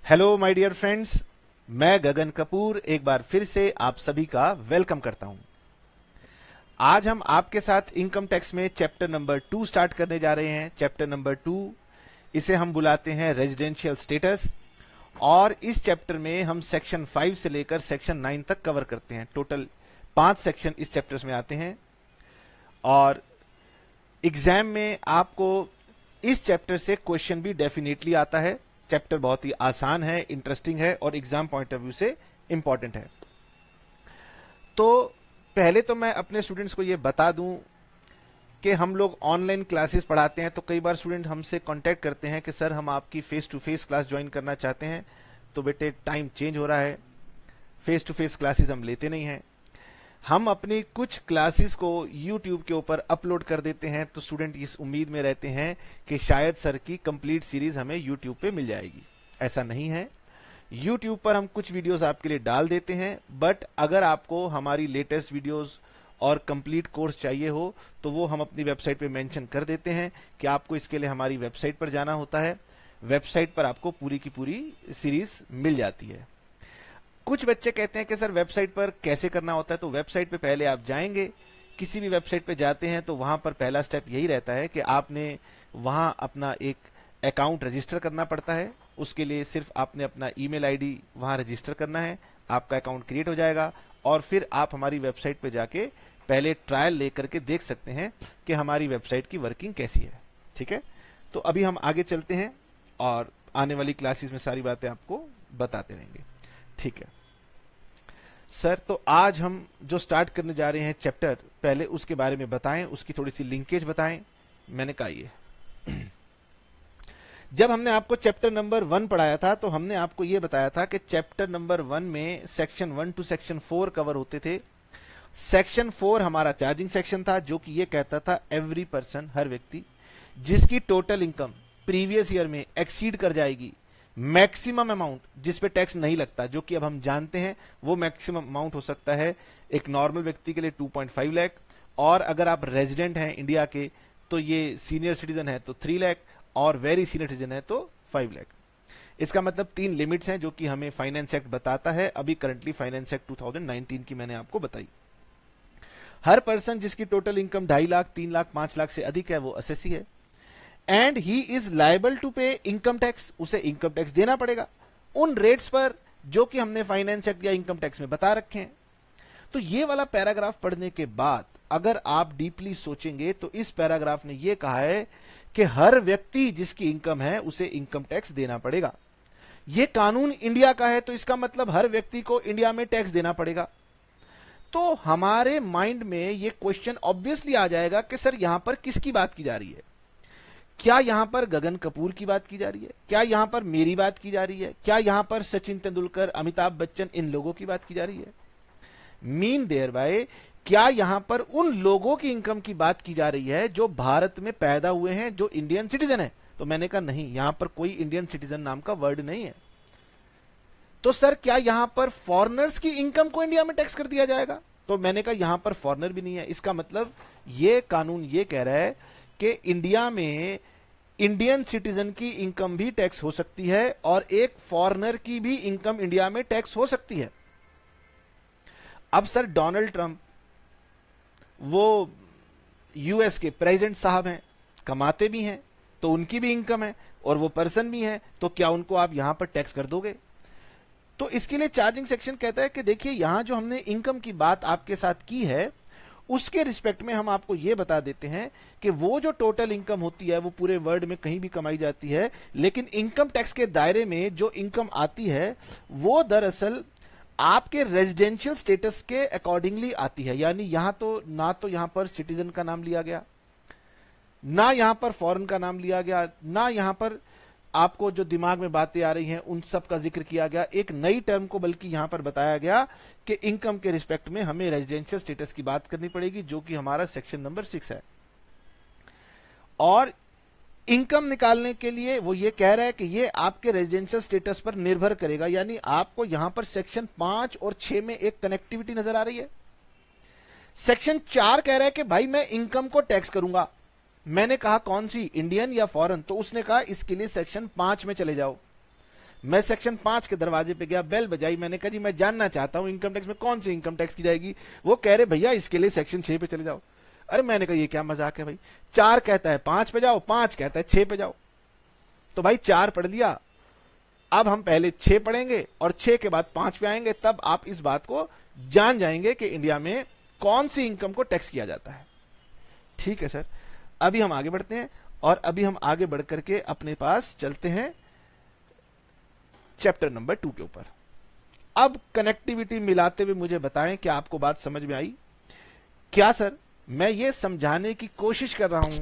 Hello my dear friends, मैं गगन कपूर एक बार फिर से आप सभी का वेलकम करता हूं। आज हम आपके साथ इनकम टैक्स में चैप्टर नंबर 2 स्टार्ट करने जा रहे हैं। चैप्टर नंबर 2, इसे हम बुलाते हैं रेजिडेंशियल स्टेटस, और इस चैप्टर में हम सेक्शन 5 से लेकर सेक्शन 9 तक कवर करते हैं। टोटल 5 सेक्शन इस चैप्टर में आते हैं और एग्जाम में आपको इस चैप्टर से क्वेश्चन भी डेफिनेटली आता है। चैप्टर बहुत ही आसान है, इंटरेस्टिंग है और एग्जाम पॉइंट ऑफ व्यू से इंपॉर्टेंट है। तो पहले तो मैं अपने स्टूडेंट्स को ये बता दूं कि हम लोग ऑनलाइन क्लासेस पढ़ाते हैं, तो कई बार स्टूडेंट हमसे कांटेक्ट करते हैं कि सर हम आपकी face to face class join करना चाहते हैं। तो बेटे टाइम चेंज हो रहा है, फेस टू फेस क्लासेस हम लेते नहीं हैं। हम अपनी कुछ क्लासेस को YouTube के ऊपर अपलोड कर देते हैं, तो स्टूडेंट इस उम्मीद में रहते हैं कि शायद सर की कंप्लीट सीरीज हमें YouTube पे मिल जाएगी। ऐसा नहीं है। YouTube पर हम कुछ वीडियोस आपके लिए डाल देते हैं, बट अगर आपको हमारी लेटेस्ट वीडियोस और कंप्लीट कोर्स चाहिए हो तो वो हम अपनी वेबसाइट पे मेंशन कर देते हैं कि आपको इसके लिए हमारी वेबसाइट पर जाना होता है। वेबसाइट पर आपको पूरी की पूरी सीरीज मिल जाती है। कुछ बच्चे कहते हैं कि सर वेबसाइट पर कैसे करना होता है, तो वेबसाइट पे पहले आप जाएंगे, किसी भी वेबसाइट पे जाते हैं तो वहां पर पहला स्टेप यही रहता है कि आपने वहां अपना एक अकाउंट रजिस्टर करना पड़ता है। उसके लिए सिर्फ आपने अपना ईमेल आईडी वहां रजिस्टर करना है, आपका अकाउंट क्रिएट हो जाएगा और फिर आप हमारी वेबसाइट पे जाके पहले ट्रायल लेकर के देख सकते हैं कि हमारी वेबसाइट की वर्किंग कैसी है। ठीक है, तो अभी हम आगे चलते हैं और आने वाली क्लासेस में सारी बातें आपको बताते रहेंगे। ठीक है सर, तो आज हम जो स्टार्ट करने जा रहे हैं चैप्टर, पहले उसके बारे में बताएं, उसकी थोड़ी सी लिंकेज बताएं। मैंने कहा ये जब हमने आपको चैप्टर नंबर 1 पढ़ाया था तो हमने आपको ये बताया था कि चैप्टर नंबर 1 में सेक्शन 1 टू सेक्शन 4 कवर होते थे। सेक्शन 4 हमारा चार्जिंग सेक्शन था, जो कि ये कहता था एवरी पर्सन, हर व्यक्ति जिसकी टोटल इनकम प्रीवियस ईयर में एक्सीड कर जाएगी मैक्सिमम अमाउंट जिस पे टैक्स नहीं लगता, जो कि अब हम जानते हैं वो मैक्सिमम अमाउंट हो सकता है एक नॉर्मल व्यक्ति के लिए 2.5 लाख, और अगर आप रेजिडेंट हैं इंडिया के तो ये सीनियर सिटीजन है तो 3 लाख, और वेरी सीनियर सिटीजन है तो 5 लाख। इसका मतलब 3 लिमिट्स हैं जो कि हमें फाइनेंस एक्ट बताता है। अभी करंटली फाइनेंस एक्ट 2019 की मैंने आपको बताई। हर पर्सन जिसकी टोटल इनकम 2.5 लाख, 3 लाख, 5 लाख से अधिक है वो असेसी है, and he is liable to pay income tax, उसे इनकम टैक्स देना पड़ेगा उन रेट्स पर जो कि हमने फाइनेंस एक्ट या इनकम टैक्स में बता रखे हैं। तो ये वाला पैराग्राफ पढ़ने के बाद अगर आप डीपली सोचेंगे तो इस पैराग्राफ ने यह कहा है कि हर व्यक्ति जिसकी इनकम है उसे इनकम टैक्स देना पड़ेगा। यह कानून इंडिया का है, तो इसका मतलब हर व्यक्ति को इंडिया में टैक्स देना पड़ेगा। तो हमारे माइंड में यह क्वेश्चन ऑब्वियसली आ जाएगा कि सर यहां पर किसकी बात की जा रही है? क्या यहां पर गगन कपूर की बात की जा रही है? क्या यहां पर मेरी बात की जा रही है? क्या यहां पर सचिन तेंदुलकर, अमिताभ बच्चन, इन लोगों की बात की जा रही है? मीन देयर बाय, क्या यहां पर उन लोगों की इनकम की बात की जा रही है जो भारत में पैदा हुए हैं, जो इंडियन सिटीजन है? तो मैंने कहा नहीं, यहां पर कोई इंडियन सिटीजन नाम का वर्ड नहीं है। तो सर क्या यहां पर फॉरेनर्स की इनकम को इंडिया में टैक्स कर दिया जाएगा? तो मैंने कहा यहां पर फॉरेनर भी नहीं है। इसका मतलब यह कानून यह कह रहा है कि इंडिया में इंडियन सिटीजन की इनकम भी टैक्स हो सकती है और एक फॉरेनर की भी इनकम इंडिया में टैक्स हो सकती है। अब सर डोनाल्ड ट्रंप वो यूएस के प्रेसिडेंट साहब हैं, कमाते भी हैं, तो उनकी भी इनकम है और वो पर्सन भी है, तो क्या उनको आप यहां पर टैक्स कर दोगे? तो इसके लिए चार्जिंग सेक्शन कहता है कि देखिए यहां जो हमने इनकम की बात आपके साथ की है उसके रिस्पेक्ट में हम आपको यह बता देते हैं कि वो जो टोटल इनकम होती है वो पूरे वर्ल्ड में कहीं भी कमाई जाती है, लेकिन इनकम टैक्स के दायरे में जो इनकम आती है वो दरअसल आपके रेजिडेंशियल स्टेटस के अकॉर्डिंगली आती है। यानी यहां तो ना तो यहां पर सिटीजन का नाम लिया गया, ना यहां पर फॉरेन का नाम लिया गया, ना यहां पर आपको जो दिमाग में बातें आ रही हैं उन सब का जिक्र किया गया। एक नई टर्म को बल्कि यहां पर बताया गया कि इनकम के रिस्पेक्ट में हमें रेजिडेंशियल स्टेटस की बात करनी पड़ेगी, जो कि हमारा सेक्शन नंबर 6 है। और इनकम निकालने के लिए वो ये कह रहा है कि ये आपके रेजिडेंशियल स्टेटस पर निर्भर करेगा। यानी आपको यहां पर सेक्शन 5 और 6 में एक कनेक्टिविटी नजर आ रही है। सेक्शन 4 कह रहा है कि भाई मैं इनकम को टैक्स करूंगा। मैंने कहा कौन सी, इंडियन या फॉरेन? तो उसने कहा इसके लिए सेक्शन 5 में चले जाओ। मैं सेक्शन 5 के दरवाजे पे गया, बेल बजाई, मैंने कहा जी मैं जानना चाहता हूं इनकम टैक्स में कौन सी इनकम टैक्स की जाएगी। वो कह रहे भैया इसके लिए सेक्शन 6 पे चले जाओ। अरे मैंने कहा ये क्या मजाक है भाई, 4 कहता है 5 पे जाओ, 5 कहता है 6 पे जाओ। तो भाई 4 पढ़ लिया, अब हम पहले 6 पढ़ेंगे और 6 के बाद 5 पे आएंगे, तब आप इस बात को जान जाएंगे कि इंडिया में कौन सी इनकम को टैक्स किया जाता है। ठीक है सर, अभी हम आगे बढ़ते हैं और अभी हम आगे बढ़ करके अपने पास चलते हैं चैप्टर नंबर 2 के ऊपर। अब कनेक्टिविटी मिलाते हुए मुझे बताएं कि आपको बात समझ में आई क्या। सर मैं ये समझाने की कोशिश कर रहा हूं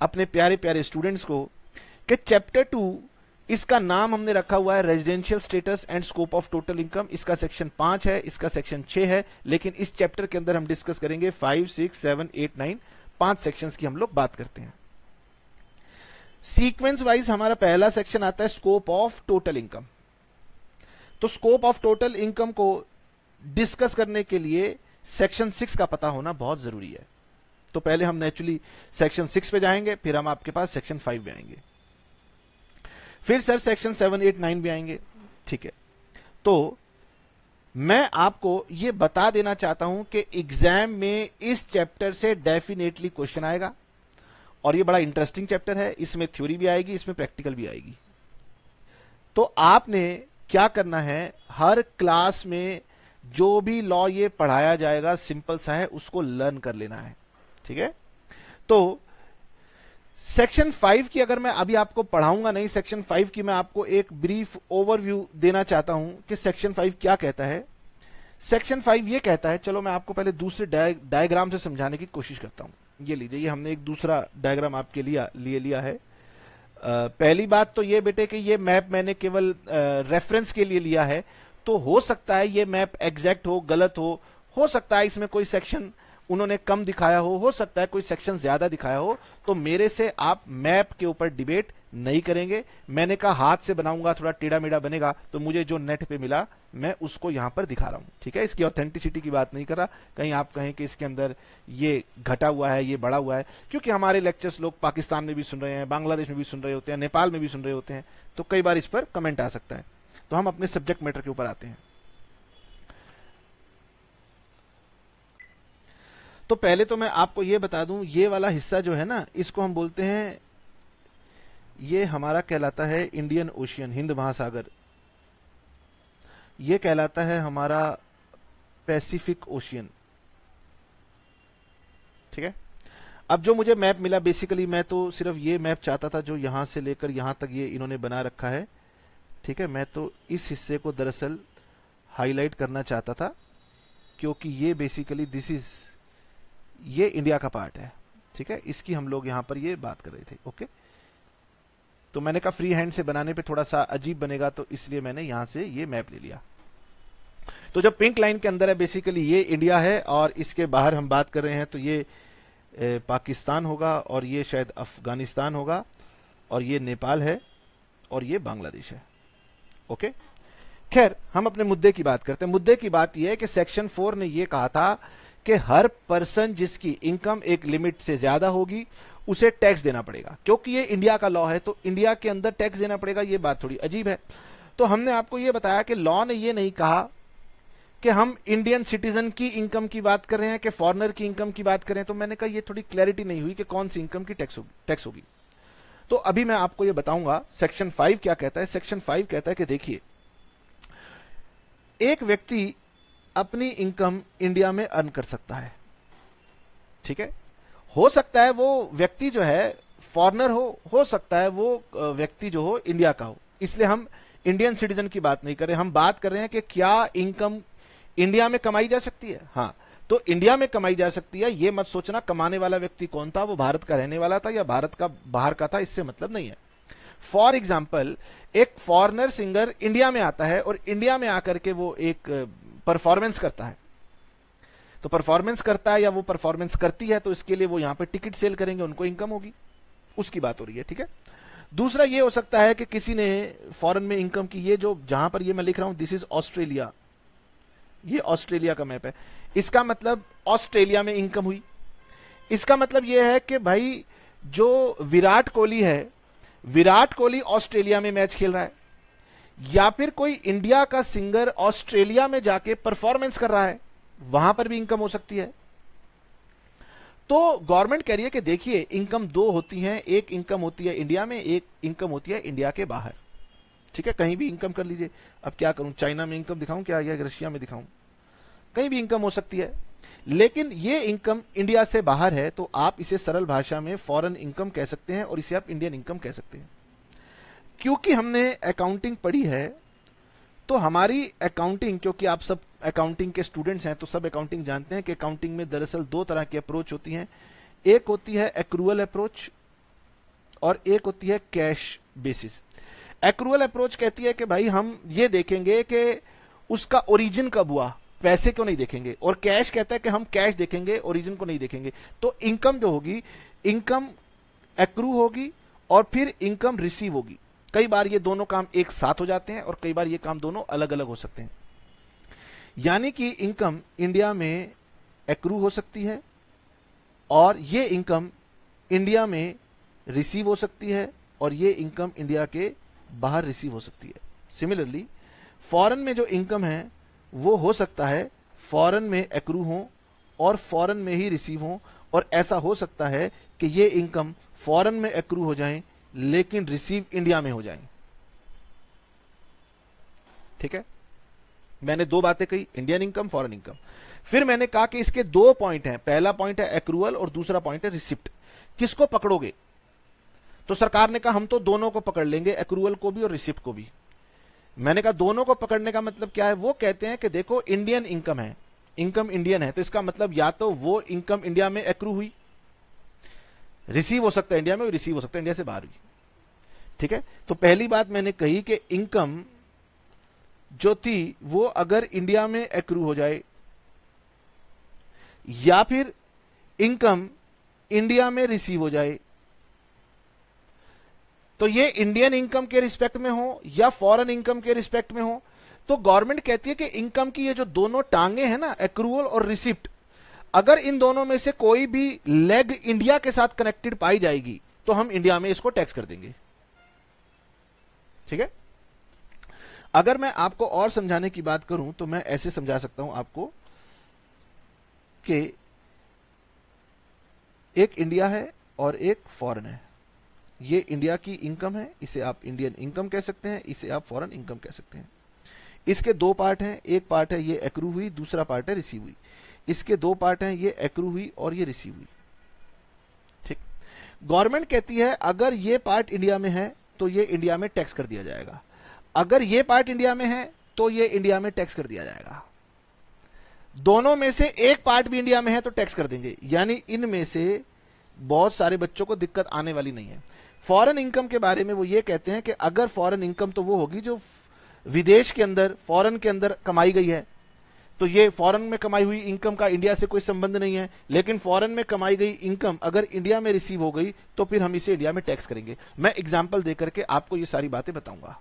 अपने प्यारे प्यारे स्टूडेंट्स को कि चैप्टर 2, इसका नाम हमने रखा हुआ है residential status and scope of total income. इसका सेक्शन 5 है, इसका सेक्शन 6 है, लेकिन इस चैप्टर के अंदर हम डिस्कस करेंगे 5, 6, 7, 8, 9, 5 सेक्शंस की हम लोग बात करते हैं। सीक्वेंस वाइज हमारा पहला सेक्शन आता है स्कोप ऑफ टोटल इनकम। तो स्कोप ऑफ टोटल इनकम को डिस्कस करने के लिए सेक्शन 6 का पता होना बहुत जरूरी है। तो पहले हम नेचुरली सेक्शन 6 पे जाएंगे, फिर हम आपके पास सेक्शन 5 में आएंगे, फिर सर सेक्शन 7, 8, 9 भी आएंगे। ठीक है, तो मैं आपको यह बता देना चाहता हूं कि एग्जाम में इस चैप्टर से डेफिनेटली क्वेश्चन आएगा और यह बड़ा इंटरेस्टिंग चैप्टर है। इसमें थ्योरी भी आएगी, इसमें प्रैक्टिकल भी आएगी। तो आपने क्या करना है, हर क्लास में जो भी लॉ ये पढ़ाया जाएगा सिंपल सा है, उसको लर्न कर लेना है। ठीक है, तो सेक्शन 5 की अगर मैं अभी आपको पढ़ाऊंगा नहीं, सेक्शन 5 की मैं आपको एक ब्रीफ ओवरव्यू देना चाहता हूं कि सेक्शन 5 क्या कहता है। सेक्शन 5 ये कहता है, चलो मैं आपको पहले दूसरे डायग्राम से समझाने की कोशिश करता हूं। ये लीजिए, ये हमने एक दूसरा डायग्राम आपके लिए लिया है। पहली बात तो ये बेटे कि ये मैप मैंने केवल रेफरेंस के लिए लिया है, तो हो सकता है ये मैप एग्जैक्ट हो, गलत हो सकता है इसमें कोई सेक्शन उन्होंने कम दिखाया हो सकता है कोई सेक्शन ज्यादा दिखाया हो। तो मेरे से आप मैप के ऊपर डिबेट नहीं करेंगे। मैंने कहा हाथ से बनाऊंगा, थोड़ा टेढ़ा मेढ़ा बनेगा, तो मुझे जो नेट पे मिला मैं उसको यहां पर दिखा रहा हूं। ठीक है, इसकी ऑथेंटिसिटी की बात नहीं कर रहा, कहीं आप कहें कि इसके अंदर ये घटा हुआ है, ये बढ़ा हुआ है, क्योंकि हमारे लेक्चर्स लोग पाकिस्तान में भी सुन रहे हैं, बांग्लादेश में भी सुन रहे होते हैं, नेपाल में भी सुन रहे होते हैं, तो कई बार इस पर कमेंट आ सकता है। तो हम अपने सब्जेक्ट मैटर के ऊपर आते हैं। तो पहले तो मैं आपको यह बता दूं, ये वाला हिस्सा जो है ना, इसको हम बोलते हैं, ये हमारा कहलाता है इंडियन ओशियन, हिंद महासागर। ये कहलाता है हमारा पैसिफिक ओशियन। ठीक है, अब जो मुझे मैप मिला, बेसिकली मैं तो सिर्फ ये मैप चाहता था जो यहां से लेकर यहां तक ये इन्होंने बना रखा है। ठीक है, मैं तो इस हिस्से को दरअसल हाईलाइट करना चाहता था, क्योंकि ये बेसिकली ये इंडिया का पार्ट है। ठीक है, इसकी हम लोग यहां पर ये बात कर रहे थे। ओके, तो मैंने कहा फ्री हैंड से बनाने पे थोड़ा सा अजीब बनेगा, तो इसलिए मैंने यहां से ये मैप ले लिया। तो जो पिंक लाइन के अंदर है, बेसिकली ये इंडिया है, और इसके बाहर हम बात कर रहे हैं तो ये पाकिस्तान होगा, और ये शायद अफगानिस्तान होगा, और ये नेपाल है, और ये बांग्लादेश है। ओके, खैर हम अपने मुद्दे की बात करते हैं। मुद्दे की बात यह है कि सेक्शन 4 ने यह कहा था कि हर पर्सन जिसकी इनकम एक लिमिट से ज्यादा होगी उसे टैक्स देना पड़ेगा, क्योंकि ये इंडिया का लॉ है, तो इंडिया के अंदर टैक्स देना पड़ेगा। ये बात थोड़ी अजीब है। तो हमने आपको ये बताया कि लॉ ने ये नहीं कहा कि हम इंडियन सिटीजन की इनकम की बात कर रहे हैं कि फॉरेनर की इनकम की बात करें। तो मैंने कहा ये थोड़ी क्लैरिटी नहीं हुई कि कौन सी इनकम की टैक्स होगी। तो अभी मैं आपको ये बताऊंगा सेक्शन 5 क्या कहता है। सेक्शन 5 कहता है कि देखिए, एक व्यक्ति अपनी इनकम इंडिया में अर्न कर सकता है। ठीक है, हो सकता है वो व्यक्ति जो है फॉरेनर हो सकता है वो व्यक्ति जो हो इंडिया का हो। इसलिए हम इंडियन सिटीजन की बात नहीं कर रहे, हम बात कर रहे हैं कि क्या इनकम इंडिया में कमाई जा सकती है। हाँ, तो इंडिया में कमाई जा सकती है। ये मत सोचना कमाने वाला व्यक्ति कौन था, वो भारत का रहने वाला था या भारत का बाहर का था, इससे मतलब नहीं है। फॉर एग्जाम्पल, एक फॉरेनर सिंगर इंडिया में आता है और इंडिया में आकर के वो एक परफॉर्मेंस करता है, तो परफॉर्मेंस करता है या वो परफॉर्मेंस करती है, तो इसके लिए वो यहां पे टिकट सेल करेंगे, उनको इनकम होगी, उसकी बात हो रही है। ठीक है, दूसरा ये हो सकता है कि किसी ने फॉरेन में इनकम की, ये जो जहां पर ये मैं लिख रहा हूं, दिस इज ऑस्ट्रेलिया, ये ऑस्ट्रेलिया का मैप है। इसका मतलब ऑस्ट्रेलिया में इनकम हुई। इसका मतलब यह है कि भाई जो विराट कोहली है, विराट कोहली ऑस्ट्रेलिया में मैच खेल रहा है, या फिर कोई इंडिया का सिंगर ऑस्ट्रेलिया में जाके परफॉर्मेंस कर रहा है, वहां पर भी इनकम हो सकती है। तो गवर्नमेंट कह रही है कि देखिए इनकम दो होती हैं, एक इनकम होती है इंडिया में, एक इनकम होती है इंडिया के बाहर। ठीक है, कहीं भी इनकम कर लीजिए। अब क्या करूं, चाइना में इनकम दिखाऊं क्या, या रशिया में दिखाऊं, कहीं भी इनकम हो सकती है। लेकिन ये इनकम इंडिया से बाहर है तो आप इसे सरल भाषा में फॉरेन इनकम कह सकते हैं और इसे आप इंडियन इनकम कह सकते हैं। क्योंकि हमने अकाउंटिंग पढ़ी है तो हमारी अकाउंटिंग, क्योंकि आप सब अकाउंटिंग के स्टूडेंट्स हैं तो सब अकाउंटिंग जानते हैं कि अकाउंटिंग में दरअसल दो तरह की अप्रोच होती हैं। एक होती है एक्रूअल अप्रोच और एक होती है कैश बेसिस। एक्रूअल अप्रोच कहती है कि भाई हम ये देखेंगे कि उसका ओरिजिन कब हुआ, पैसे क्यों नहीं देखेंगे। और कैश कहता है कि हम कैश देखेंगे, ओरिजिन को नहीं देखेंगे। तो इनकम जो होगी, इनकम एक्रू होगी और फिर इनकम रिसीव होगी। कई बार ये दोनों काम एक साथ हो जाते हैं और कई बार ये काम दोनों अलग अलग हो सकते हैं। यानी कि इनकम इंडिया में एक्रू हो सकती है और ये इनकम इंडिया में रिसीव हो सकती है और ये इनकम इंडिया के बाहर रिसीव हो सकती है। सिमिलरली फॉरेन में जो इनकम है वो हो सकता है फॉरेन में एक्रू हो और फॉरेन में ही रिसीव हो, और ऐसा हो सकता है कि ये इनकम फॉरेन में एक्रू हो जाए लेकिन रिसीव इंडिया में हो जाए। ठीक है, मैंने दो बातें कही, इंडियन इनकम, फॉरेन इनकम। फिर मैंने कहा कि इसके दो पॉइंट हैं, पहला पॉइंट है एक्रूअल और दूसरा पॉइंट है रिसिप्ट। किसको पकड़ोगे? तो सरकार ने कहा हम तो दोनों को पकड़ लेंगे, एक्रूअल को भी और रिसिप्ट को भी। मैंने कहा दोनों को पकड़ने का मतलब क्या है? वो कहते हैं कि देखो इंडियन इनकम है, इनकम इंडियन है, तो इसका मतलब या तो वो इनकम इंडिया में एक्रू हुई, रिसीव हो सकता है इंडिया में, रिसीव हो सकता है इंडिया से बाहर भी। ठीक है, तो पहली बात मैंने कही कि इनकम जो थी वो अगर इंडिया में एक्रू हो जाए या फिर इनकम इंडिया में रिसीव हो जाए, तो ये इंडियन इनकम के रिस्पेक्ट में हो या फॉरेन इनकम के रिस्पेक्ट में हो, तो गवर्नमेंट कहती है कि इनकम की ये जो दोनों टांगे हैं ना, एक्रूअल और रिसिप्ट, अगर इन दोनों में से कोई भी लेग इंडिया के साथ कनेक्टेड पाई जाएगी तो हम इंडिया में इसको टैक्स कर देंगे। ठीक है, अगर मैं आपको और समझाने की बात करूं तो मैं ऐसे समझा सकता हूं आपको कि एक इंडिया है और एक फॉरेन है। ये इंडिया की इनकम है, इसे आप इंडियन इनकम कह सकते हैं, इसे आप फॉरेन इनकम कह सकते हैं। इसके दो पार्ट हैं, एक पार्ट है ये एक्रू हुई, दूसरा पार्ट है रिसीव हुई। इसके दो पार्ट हैं, ये एक्रू हुई और ये रिसीव हुई। ठीक, गवर्नमेंट कहती है अगर ये पार्ट इंडिया में है तो ये इंडिया में टैक्स कर दिया जाएगा, अगर ये पार्ट इंडिया में है तो ये इंडिया में टैक्स कर दिया जाएगा। दोनों में से एक पार्ट भी इंडिया में है तो टैक्स कर देंगे, यानी इनमें से बहुत सारे बच्चों को दिक्कत आने वाली नहीं है। फॉरेन इनकम के बारे में वो ये कहते हैं कि अगर फॉरेन इनकम तो वो होगी जो विदेश के अंदर, फॉरेन के अंदर कमाई गई है, तो ये फॉरेन में कमाई हुई इनकम का इंडिया से कोई संबंध नहीं है। लेकिन फॉरेन में कमाई गई इनकम अगर इंडिया में रिसीव हो गई तो फिर हम इसे इंडिया में टैक्स करेंगे। मैं एग्जाम्पल देकर के आपको ये सारी बातें बताऊंगा।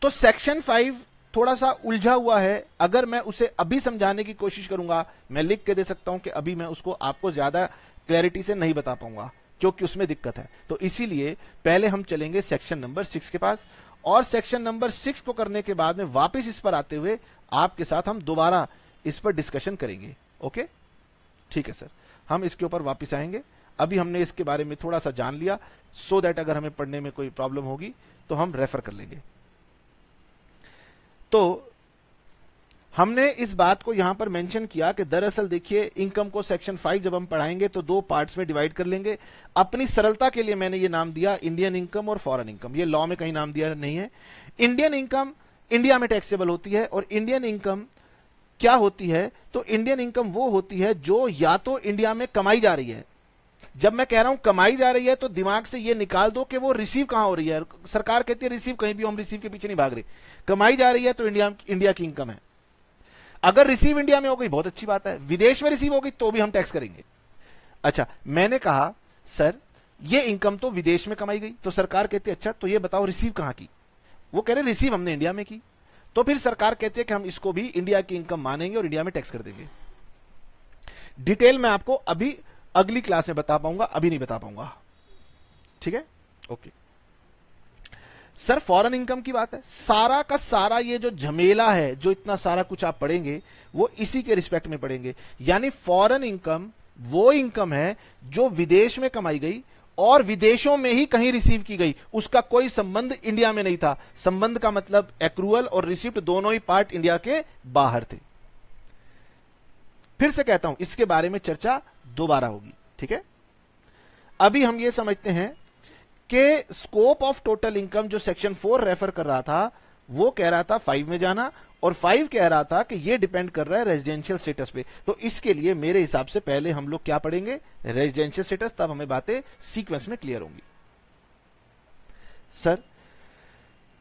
तो सेक्शन 5 थोड़ा सा उलझा हुआ है, अगर मैं उसे अभी समझाने की कोशिश करूंगा, मैं लिख के दे सकता हूं कि अभी मैं उसको आपको ज्यादा क्लैरिटी से नहीं बता पाऊंगा क्योंकि उसमें दिक्कत है। तो इसीलिए पहले हम चलेंगे सेक्शन नंबर 6 के पास, और सेक्शन नंबर 6 को करने के बाद में वापस इस पर आते हुए आपके साथ हम दोबारा इस पर डिस्कशन करेंगे। ओके, ठीक है सर, हम इसके ऊपर वापस आएंगे। अभी हमने इसके बारे में थोड़ा सा जान लिया, सो दैट अगर हमें पढ़ने में कोई प्रॉब्लम होगी तो हम रेफर कर लेंगे। तो हमने इस बात को यहां पर मेंशन किया कि दरअसल देखिए इनकम को सेक्शन 5 जब हम पढ़ाएंगे तो दो पार्ट्स में डिवाइड कर लेंगे। अपनी सरलता के लिए मैंने ये नाम दिया इंडियन इनकम और फॉरेन इनकम, ये लॉ में कहीं नाम दिया नहीं है। इंडियन इनकम इंडिया में टैक्सेबल होती है, और इंडियन इनकम क्या होती है? तो इंडियन इनकम वो होती है जो या तो इंडिया में कमाई जा रही है, जब मैं कह रहा हूं कमाई जा रही है तो दिमाग से ये निकाल दो कि वो रिसीव कहां हो रही है। सरकार कहती है रिसीव कहीं भी, हम रिसीव के पीछे नहीं भाग रहे। कमाई जा रही है तो इंडिया की इनकम है। अगर रिसीव इंडिया में हो गई बहुत अच्छी बात है, विदेश में रिसीव हो गई तो भी हम टैक्स करेंगे। अच्छा, मैंने कहा सर ये इनकम तो विदेश में कमाई गई, तो सरकार कहती है अच्छा तो ये बताओ रिसीव कहां की? वो कह रहे रिसीव हमने इंडिया में की। तो फिर सरकार कहती है कि हम इसको भी इंडिया की इनकम मानेंगे और इंडिया में टैक्स कर देंगे। डिटेल में आपको अभी अगली क्लास में बता पाऊंगा, अभी नहीं बता पाऊंगा। ठीक है, ओके। सर फॉरेन इनकम की बात है, सारा का सारा ये जो झमेला है, जो इतना सारा कुछ आप पढ़ेंगे वो इसी के रिस्पेक्ट में पढ़ेंगे। यानी फॉरेन इनकम वो इनकम है जो विदेश में कमाई गई और विदेशों में ही कहीं रिसीव की गई, उसका कोई संबंध इंडिया में नहीं था। संबंध का मतलब एक्रूअल और रिसिप्ट दोनों ही पार्ट इंडिया के बाहर थे। फिर से कहता हूं, इसके बारे में चर्चा दोबारा होगी, ठीक है। अभी हम ये समझते हैं कि स्कोप ऑफ टोटल इनकम जो सेक्शन 4 रेफर कर रहा था वो कह रहा था 5 में जाना, और 5 कह रहा था कि ये डिपेंड कर रहा है रेजिडेंशियल स्टेटस पे। तो इसके लिए मेरे हिसाब से पहले हम लोग क्या पढ़ेंगे, रेजिडेंशियल स्टेटस, तब हमें बातें सीक्वेंस में क्लियर होंगी। सर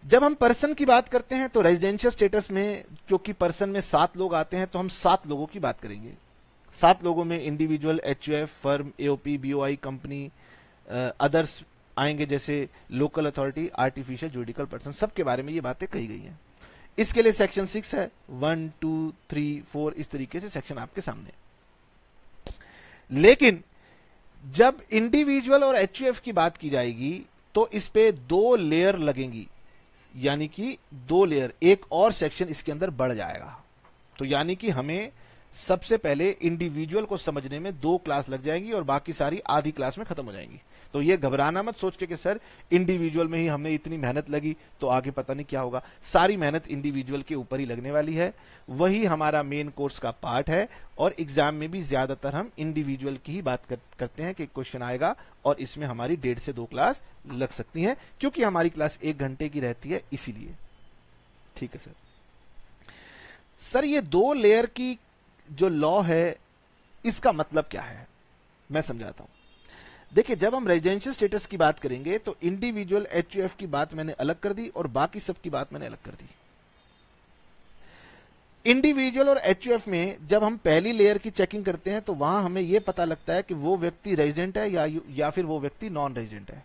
जब हम पर्सन की बात करते हैं तो रेजिडेंशियल स्टेटस में क्योंकि पर्सन में 7 लोग आते हैं तो हम 7 लोगों की बात करेंगे। 7 लोगों में individual, HUF, firm, AOP, BOI, company, others आएंगे जैसे local authority, artificial judicial person, सबके बारे में ये बातें कही गई हैं। इसके लिए सेक्शन 6 है, 1, 2, 3, 4 इस तरीके से सेक्शन आपके सामने। लेकिन जब इंडिविजुअल और एचयूएफ की बात की जाएगी तो इस पे 2 लेयर लगेंगी, यानी कि 2 लेयर, एक और सेक्शन इसके अंदर बढ़ जाएगा। तो यानी कि हमें सबसे पहले इंडिविजुअल को समझने में 2 क्लास लग जाएंगी और बाकी सारी आधी क्लास में खत्म हो जाएंगी। तो ये घबराना मत सोच के कि सर इंडिविजुअल में ही हमें इतनी मेहनत लगी तो आगे पता नहीं क्या होगा। सारी मेहनत इंडिविजुअल के ऊपर ही लगने वाली है, वही हमारा मेन कोर्स का पार्ट है। और एग्जाम में भी ज्यादातर हम इंडिविजुअल की ही बात करते हैं कि क्वेश्चन आएगा, और इसमें हमारी 1.5 से 2 क्लास लग सकती हैं, क्योंकि हमारी क्लास 1 घंटे की रहती है इसीलिए। ठीक है सर ये 2 लेयर की जो लॉ है इसका मतलब क्या है, मैं समझाता हूं। देखिए जब हम रेजिडेंशियल स्टेटस की बात करेंगे तो इंडिविजुअल, एचयूएफ की बात मैंने अलग कर दी और बाकी सब की बात मैंने अलग कर दी। इंडिविजुअल और एचयूएफ में जब हम पहली लेयर की चेकिंग करते हैं तो वहां हमें यह पता लगता है कि वो व्यक्ति रेजिडेंट है या फिर वो व्यक्ति नॉन रेजिडेंट है।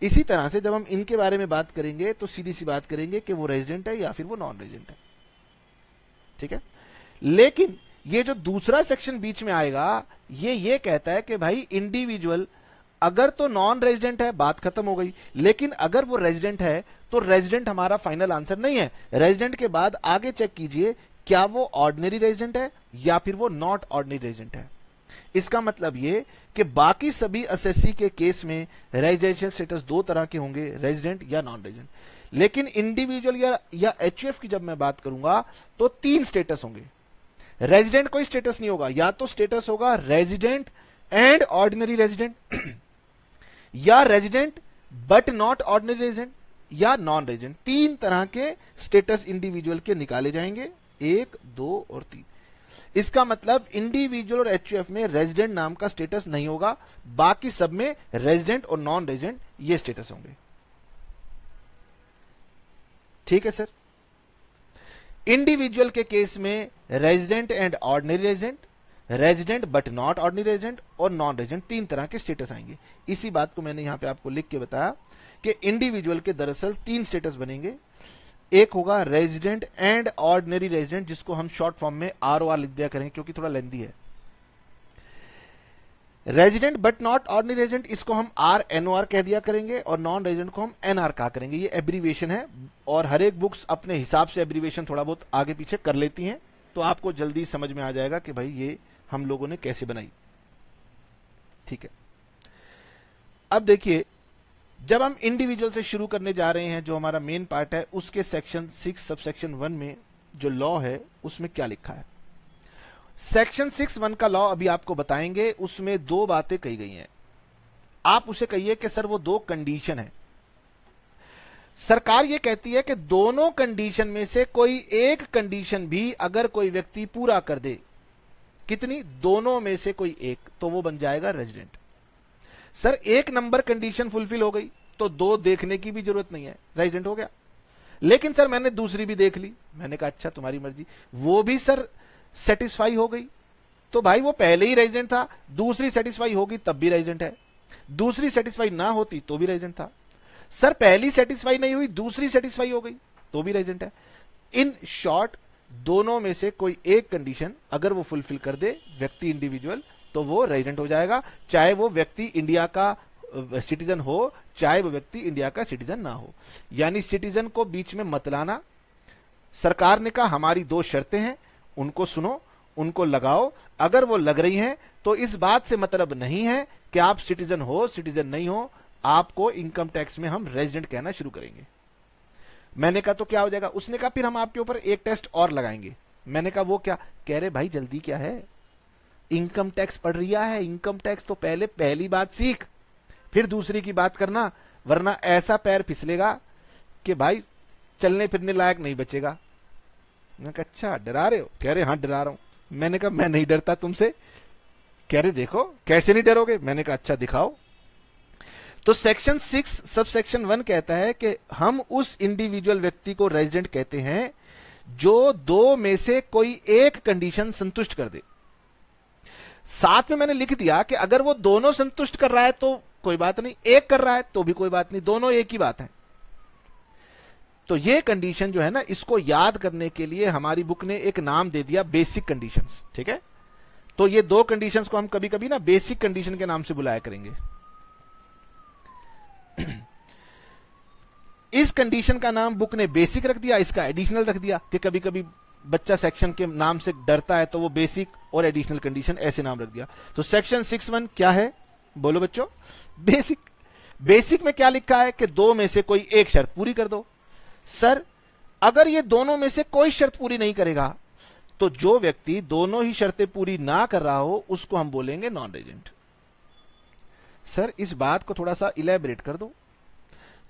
इसी तरह से जब हम इनके बारे में बात करेंगे तो सीधी सी बात करेंगे कि वो रेजिडेंट है या फिर वो नॉन रेजिडेंट है। ठीक है, लेकिन ये जो दूसरा सेक्शन बीच में आएगा ये कहता है कि भाई इंडिविजुअल अगर तो नॉन रेजिडेंट है, बात खत्म हो गई। लेकिन अगर वो रेजिडेंट है तो रेजिडेंट हमारा फाइनल आंसर नहीं है। रेजिडेंट के बाद आगे चेक कीजिए क्या वो ऑर्डिनरी रेजिडेंट है या फिर वो नॉट ऑर्डिनरी रेजिडेंट है। इसका मतलब ये कि बाकी सभी एसएससी के केस में रेजिडेंशियल स्टेटस 2 तरह के होंगे, रेजिडेंट या नॉन रेजिडेंट। लेकिन इंडिविजुअल या एचयूएफ की जब मैं बात करूंगा तो 3 स्टेटस होंगे। रेजिडेंट कोई स्टेटस नहीं होगा, या तो स्टेटस होगा रेजिडेंट एंड ऑर्डिनरी रेजिडेंट, या resident but not ordinary resident, या नॉन रेजिडेंट। 3 तरह के स्टेटस इंडिविजुअल के निकाले जाएंगे, 1, 2 और 3। इसका मतलब इंडिविजुअल और एचयूएफ में रेजिडेंट नाम का स्टेटस नहीं होगा, बाकी सब में रेजिडेंट और नॉन रेजिडेंट ये स्टेटस होंगे। ठीक है सर, इंडिविजुअल के केस में resident and ordinary resident, resident but not ordinary resident और नॉन रेजिडेंट, 3 तरह के स्टेटस आएंगे। इसी बात को मैंने यहां पे आपको लिख के बताया कि इंडिविजुअल के दरअसल 3 स्टेटस बनेंगे। एक होगा रेजिडेंट एंड ऑर्डिनरी रेजिडेंट, जिसको हम शॉर्ट फॉर्म में ROR लिख दिया करेंगे क्योंकि थोड़ा लेंथी है। Resident but not ordinary resident इसको हम RNOR कह दिया करेंगे, और नॉन रेजिडेंट को हम NR कहा करेंगे। ये एब्रीविएशन है और हर एक बुक्स अपने हिसाब से एब्रीविएशन थोड़ा बहुत आगे पीछे कर लेती हैं, तो आपको जल्दी समझ में आ जाएगा कि भाई ये हम लोगों ने कैसे बनाई। ठीक है, अब देखिए जब हम इंडिविजुअल से शुरू करने जा रहे हैं, जो हमारा मेन पार्ट है, उसके सेक्शन 6 सबसेक्शन 1 में जो लॉ है उसमें क्या लिखा है। सेक्शन 6(1) का लॉ अभी आपको बताएंगे, उसमें 2 बातें कही गई हैं। आप उसे कहिए कि सर वो 2 कंडीशन है। सरकार ये कहती है कि दोनों कंडीशन में से कोई एक कंडीशन भी अगर कोई व्यक्ति पूरा कर दे, कितनी, दोनों में से कोई एक, तो वो बन जाएगा resident. Sir 1 number condition fulfil हो गई तो 2 देखने की भी जरूरत नहीं है, रेजिडेंट हो गया। लेकिन सर मैंने दूसरी भी देख ली, मैंने कहा अच्छा तुम्हारी मर्जी, वो भी सर सेटिस्फाई हो गई, तो भाई वो पहले ही रेजिडेंट था, दूसरी सेटिस्फाई होगी तब भी रेजिडेंट है, दूसरी सेटिस्फाई ना होती तो भी रेजिडेंट था। सर पहली सेटिस्फाई नहीं हुई, दूसरी सेटिस्फाई हो गई तो भी रेजिडेंट है। इन शॉर्ट दोनों में से कोई एक कंडीशन अगर वो फुलफिल कर दे व्यक्ति इंडिविजुअल, तो वो रेजिडेंट हो जाएगा, चाहे वो व्यक्ति इंडिया का सिटीजन हो, चाहे वो व्यक्ति इंडिया का सिटीजन ना हो। यानी सिटीजन को बीच में मत लाना। सरकार ने कहा हमारी 2 शर्तें हैं, उनको सुनो, उनको लगाओ। अगर वो लग रही हैं तो इस बात से मतलब नहीं है कि आप सिटीजन हो, सिटीजन नहीं हो, आपको इनकम टैक्स में हम रेजिडेंट कहना शुरू करेंगे। मैंने कहा तो क्या हो जाएगा? उसने कहा फिर हम आपके ऊपर एक टेस्ट और लगाएंगे। मैंने कहा वो क्या? कह रहे भाई जल्दी क्या है, इनकम टैक्स पढ़ रिया है, इनकम टैक्स तो पहली बात सीख, फिर दूसरी की बात करना, वरना ऐसा पैर फिसलेगा कि भाई चलने फिरने लायक नहीं बचेगा। मैंने कहा अच्छा डरा रहे हो? कह रहे हाँ डरा रहा हूं। मैंने कहा मैं नहीं डरता तुमसे। कह रहे देखो कैसे नहीं डरोगे? मैंने कहा अच्छा दिखाओ। तो सेक्शन 6 सब सेक्शन 1 कहता है कि हम उस इंडिविजुअल व्यक्ति को रेजिडेंट कहते हैं जो 2 में से कोई एक कंडीशन संतुष्ट कर दे। साथ में मैंने लिख दिया कि अगर वो दोनों संतुष्ट कर रहा है तो कोई बात नहीं, एक कर रहा है तो भी कोई बात नहीं, दोनों एक ही बात है। तो ये कंडीशन जो है ना, इसको याद करने के लिए हमारी बुक ने एक नाम दे दिया बेसिक कंडीशंस। ठीक है, तो ये 2 कंडीशंस को हम कभी कभी ना बेसिक कंडीशन के नाम से बुलाया करेंगे। इस कंडीशन का नाम बुक ने बेसिक रख दिया, इसका एडिशनल रख दिया कि कभी कभी बच्चा सेक्शन के नाम से डरता है तो वो बेसिक और एडिशनल कंडीशन ऐसे नाम रख दिया। तो सेक्शन 6(1) क्या है बोलो बच्चों? बेसिक। बेसिक में क्या लिखा है कि 2 में से कोई एक शर्त पूरी कर दो। सर अगर ये दोनों में से कोई शर्त पूरी नहीं करेगा तो जो व्यक्ति दोनों ही शर्तें पूरी ना कर रहा हो उसको हम बोलेंगे नॉन रेजिडेंट। सर इस बात को थोड़ा सा इलेबोरेट कर दो।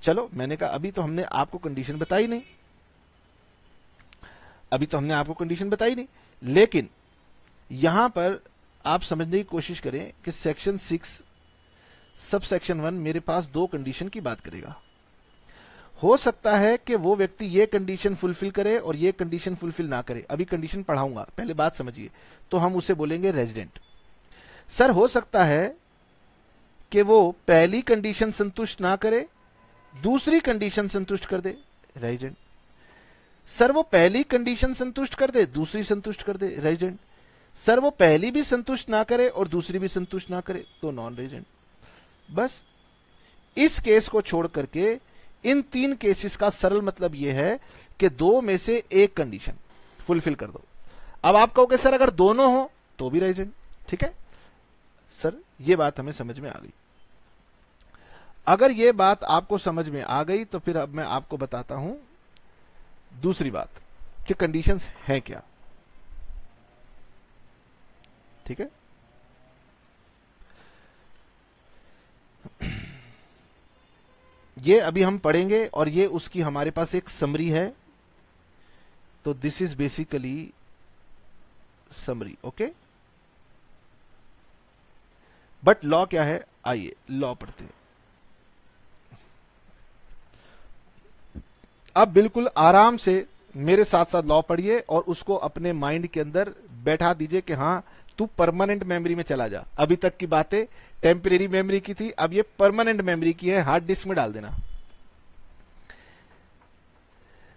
चलो मैंने कहा अभी तो हमने आपको कंडीशन बताई नहीं, लेकिन यहां पर आप समझने की कोशिश करें कि सेक्शन 6 सब सेक्शन 1 मेरे पास 2 कंडीशन की बात करेगा। हो सकता है कि वो व्यक्ति ये कंडीशन फुलफिल करे और ये कंडीशन फुलफिल ना करे। अभी कंडीशन पढ़ाऊंगा, पहले बात समझिए। तो हम उसे बोलेंगे रेजिडेंट। सर हो सकता है कि वो पहली कंडीशन संतुष्ट ना करे, दूसरी कंडीशन संतुष्ट कर दे, रेजिडेंट। सर वो पहली कंडीशन संतुष्ट कर दे, दूसरी संतुष्ट कर दे, रेजिडेंट। सर वो पहली भी संतुष्ट ना करे और दूसरी भी संतुष्ट ना करे तो नॉन रेजिडेंट। बस इस केस को छोड़ करके इन 3 केसेस का सरल मतलब यह है कि 2 में से एक कंडीशन फुलफिल कर दो। अब आप कहोगे सर अगर दोनों हो तो भी रेजिडेंट। ठीक है सर, ये बात हमें समझ में आ गई। अगर ये बात आपको समझ में आ गई तो फिर अब मैं आपको बताता हूं दूसरी बात कि कंडीशंस हैं क्या। ठीक है, ये अभी हम पढ़ेंगे और ये उसकी हमारे पास एक समरी है। तो this is basically summary. Okay, but law क्या है, आइए लॉ पढ़ते हैं। अब बिल्कुल आराम से मेरे साथ साथ लॉ पढ़िए और उसको अपने माइंड के अंदर बैठा दीजिए कि हाँ तू परमानेंट मेमोरी में चला जा। अभी तक की बातें टेम्परेरी मेमोरी की थी, अब ये परमानेंट मेमोरी की है, हार्ड डिस्क में डाल देना।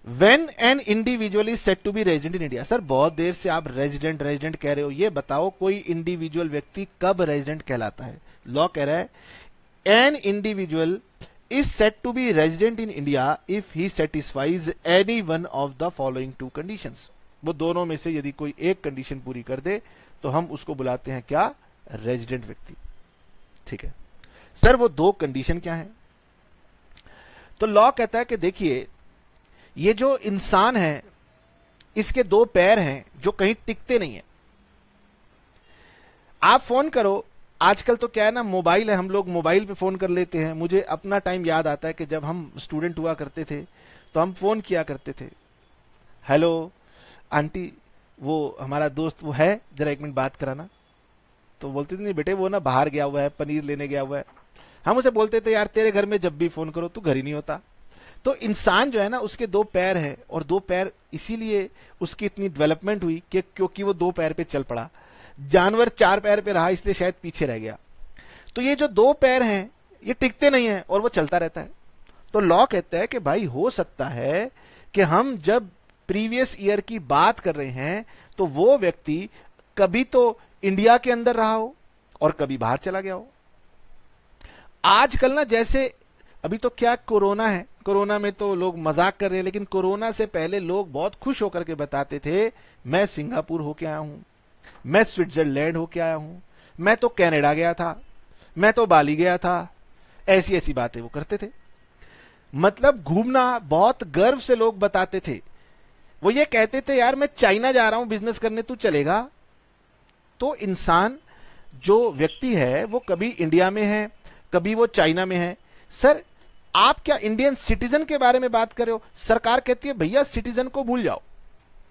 When an individual is said to be resident in India, sir बहुत देर से आप रेजिडेंट रेजिडेंट कह रहे हो, ये बताओ कोई इंडिविजुअल व्यक्ति कब रेजिडेंट कहलाता है? लॉ कह रहा है an individual is said to be resident in India if he satisfies any one of the following 2 conditions. वो दोनों में से यदि कोई एक कंडीशन पूरी कर दे तो हम उसको बुलाते हैं क्या, रेजिडेंट व्यक्ति। ठीक है सर, वो 2 कंडीशन क्या है? तो लॉ कहता है कि देखिए ये जो इंसान है इसके 2 पैर हैं जो कहीं टिकते नहीं है। आप फोन करो, आजकल तो क्या है ना, मोबाइल है, हम लोग मोबाइल पे फोन कर लेते हैं। मुझे अपना टाइम याद आता है कि जब हम स्टूडेंट हुआ करते थे तो हम फोन किया करते थे, हेलो आंटी वो हमारा दोस्त वो है, जरा 1 मिनट बात कराना। तो बोलते थे नहीं बेटे वो ना बाहर गया हुआ है, पनीर लेने गया हुआ है। हम उसे बोलते थे यार तेरे घर में जब भी फोन करो तू घर ही नहीं होता। तो इंसान जो है ना उसके 2 पैर है और 2 पैर इसीलिए उसकी इतनी डेवलपमेंट हुई कि क्योंकि वो 2 पैर पे चल पड़ा। जानवर 4 पैर पे रहा इसलिए शायद पीछे रह गया। तो ये जो 2 पैर हैं ये टिकते नहीं है और वो चलता रहता है। तो लॉ कहता है कि भाई हो सकता है कि हम जब प्रीवियस ईयर की बात कर रहे हैं तो वो व्यक्ति कभी तो इंडिया के अंदर रहा हो और कभी बाहर चला गया हो। आजकल ना जैसे अभी तो क्या कोरोना है, कोरोना में तो लोग मजाक कर रहे हैं, लेकिन कोरोना से पहले लोग बहुत खुश होकर के बताते थे मैं सिंगापुर होके आया हूं, मैं स्विट्जरलैंड होके आया हूं, मैं तो कनाडा गया था, मैं तो बाली गया था। ऐसी ऐसी बातें वो करते थे। मतलब घूमना बहुत गर्व से लोग बताते थे। वो ये कहते थे यार मैं चाइना जा रहा हूं बिजनेस करने, तू चलेगा? तो इंसान जो व्यक्ति है वो कभी इंडिया में है, कभी वो चाइना में है। सर आप क्या इंडियन सिटीजन के बारे में बात कर रहे हो? सरकार कहती है भैया सिटीजन को भूल जाओ,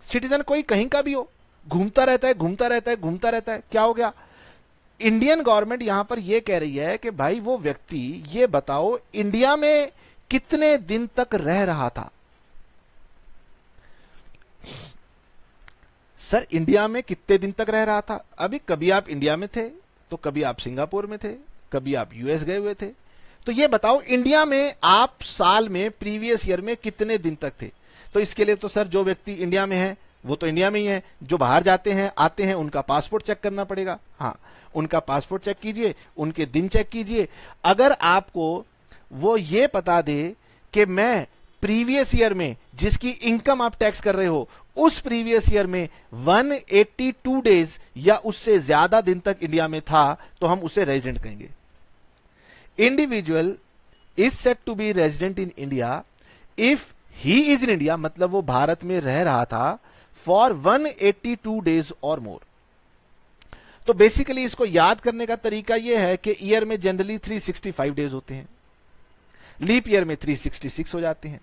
सिटीजन कोई कहीं का भी हो, घूमता रहता है घूमता रहता है घूमता रहता है, क्या हो गया? इंडियन गवर्नमेंट यहां पर यह कह रही है कि भाई वो व्यक्ति ये बताओ इंडिया में कितने दिन तक रह रहा था। सर इंडिया में कितने दिन तक रह रहा था? अभी कभी आप इंडिया में थे, तो कभी आप सिंगापुर में थे, कभी आप यूएस गए हुए थे। तो ये बताओ इंडिया में आप साल में प्रीवियस ईयर में कितने दिन तक थे? तो इसके लिए तो सर जो व्यक्ति इंडिया में है वो तो इंडिया में ही है, जो बाहर जाते हैं आते हैं उनका पासपोर्ट चेक करना पड़ेगा। हाँ, उनका पासपोर्ट चेक कीजिए, उनके दिन चेक कीजिए। अगर आपको वो ये बता दे कि मैं प्रीवियस ईयर में जिसकी इनकम आप टैक्स कर रहे हो उस प्रीवियस ईयर में 182 डेज या उससे ज्यादा दिन तक इंडिया में था, तो हम उसे रेजिडेंट कहेंगे। Individual is said to be resident in India if he is in India, मतलब वो भारत में रह रहा था फॉर 182 डेज और मोर। तो बेसिकली इसको याद करने का तरीका यह है कि ईयर में जनरली 365 डेज होते हैं, लीप ईयर में 366 हो जाते हैं।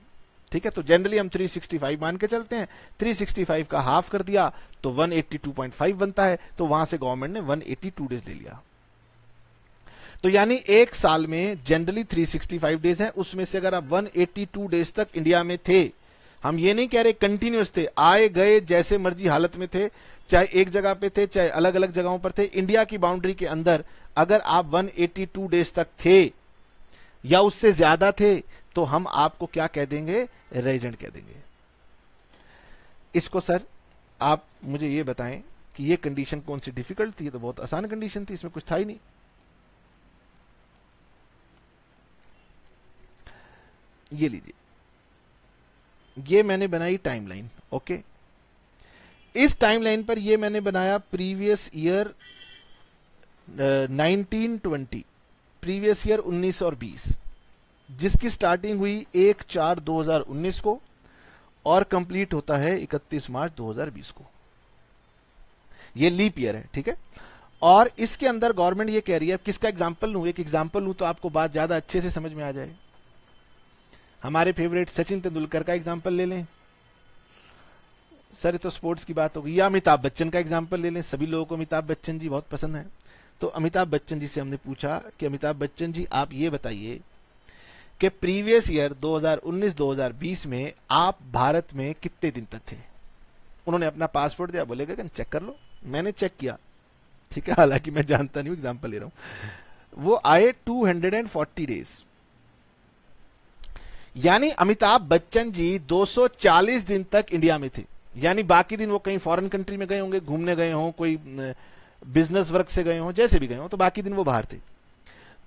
ठीक है, तो जनरली हम 365 मान के चलते हैं, 365 का हाफ कर दिया तो 182.5 बनता है, तो वहां से गवर्नमेंट ने 182 डेज ले लिया। तो यानी एक साल में जनरली 365 डेज हैं, उसमें से अगर आप 182 डेज तक इंडिया में थे, हम ये नहीं कह रहे कंटिन्यूअस थे, आए गए जैसे मर्जी हालत में थे, चाहे एक जगह पे थे चाहे अलग अलग जगहों पर थे, इंडिया की बाउंड्री के अंदर अगर आप 182 डेज तक थे या उससे ज्यादा थे, तो हम आपको क्या कह देंगे? रेजिडेंट कह देंगे। इसको सर आप मुझे ये बताएं कि ये कंडीशन कौन सी डिफिकल्ट थी? तो बहुत आसान कंडीशन थी, इसमें कुछ था ही नहीं। ये लीजिए, ये मैंने बनाई टाइमलाइन। ओके, इस टाइमलाइन पर ये मैंने बनाया प्रीवियस ईयर 1920, प्रीवियस ईयर 19 और 20, जिसकी स्टार्टिंग हुई 1/4/2019 को और कंप्लीट होता है 31 मार्च 2020 को। ये लीप ईयर है, ठीक है। और इसके अंदर गवर्नमेंट ये कह रही है, किसका एग्जांपल लूं? एक एग्जांपल लूं तो आपको बात ज्यादा अच्छे से समझ में आ जाए। हमारे फेवरेट सचिन तेंदुलकर का एग्जांपल ले लें। सर ये तो स्पोर्ट्स की बात होगी। या अमिताभ बच्चन का एग्जांपल ले लें, सभी लोगों को अमिताभ बच्चन जी बहुत पसंद है। तो अमिताभ बच्चन जी से हमने पूछा कि अमिताभ बच्चन जी आप ये बताइए कि प्रीवियस ईयर 2019-2020 में आप भारत में कितने दिन तक थे? उन्होंने अपना पासपोर्ट दिया, बोले गगन चेक कर लो। मैंने चेक किया, ठीक है, हालांकि मैं जानता नहीं हूं, एग्जांपल ले रहा हूं। वो आए 240 डेज, यानी अमिताभ बच्चन जी 240 दिन तक इंडिया में थे। यानी बाकी दिन वो कहीं फॉरेन कंट्री में गए होंगे, घूमने गए हों, कोई बिजनेस वर्क से गए हों, जैसे भी गए हों, तो बाकी दिन वो बाहर थे।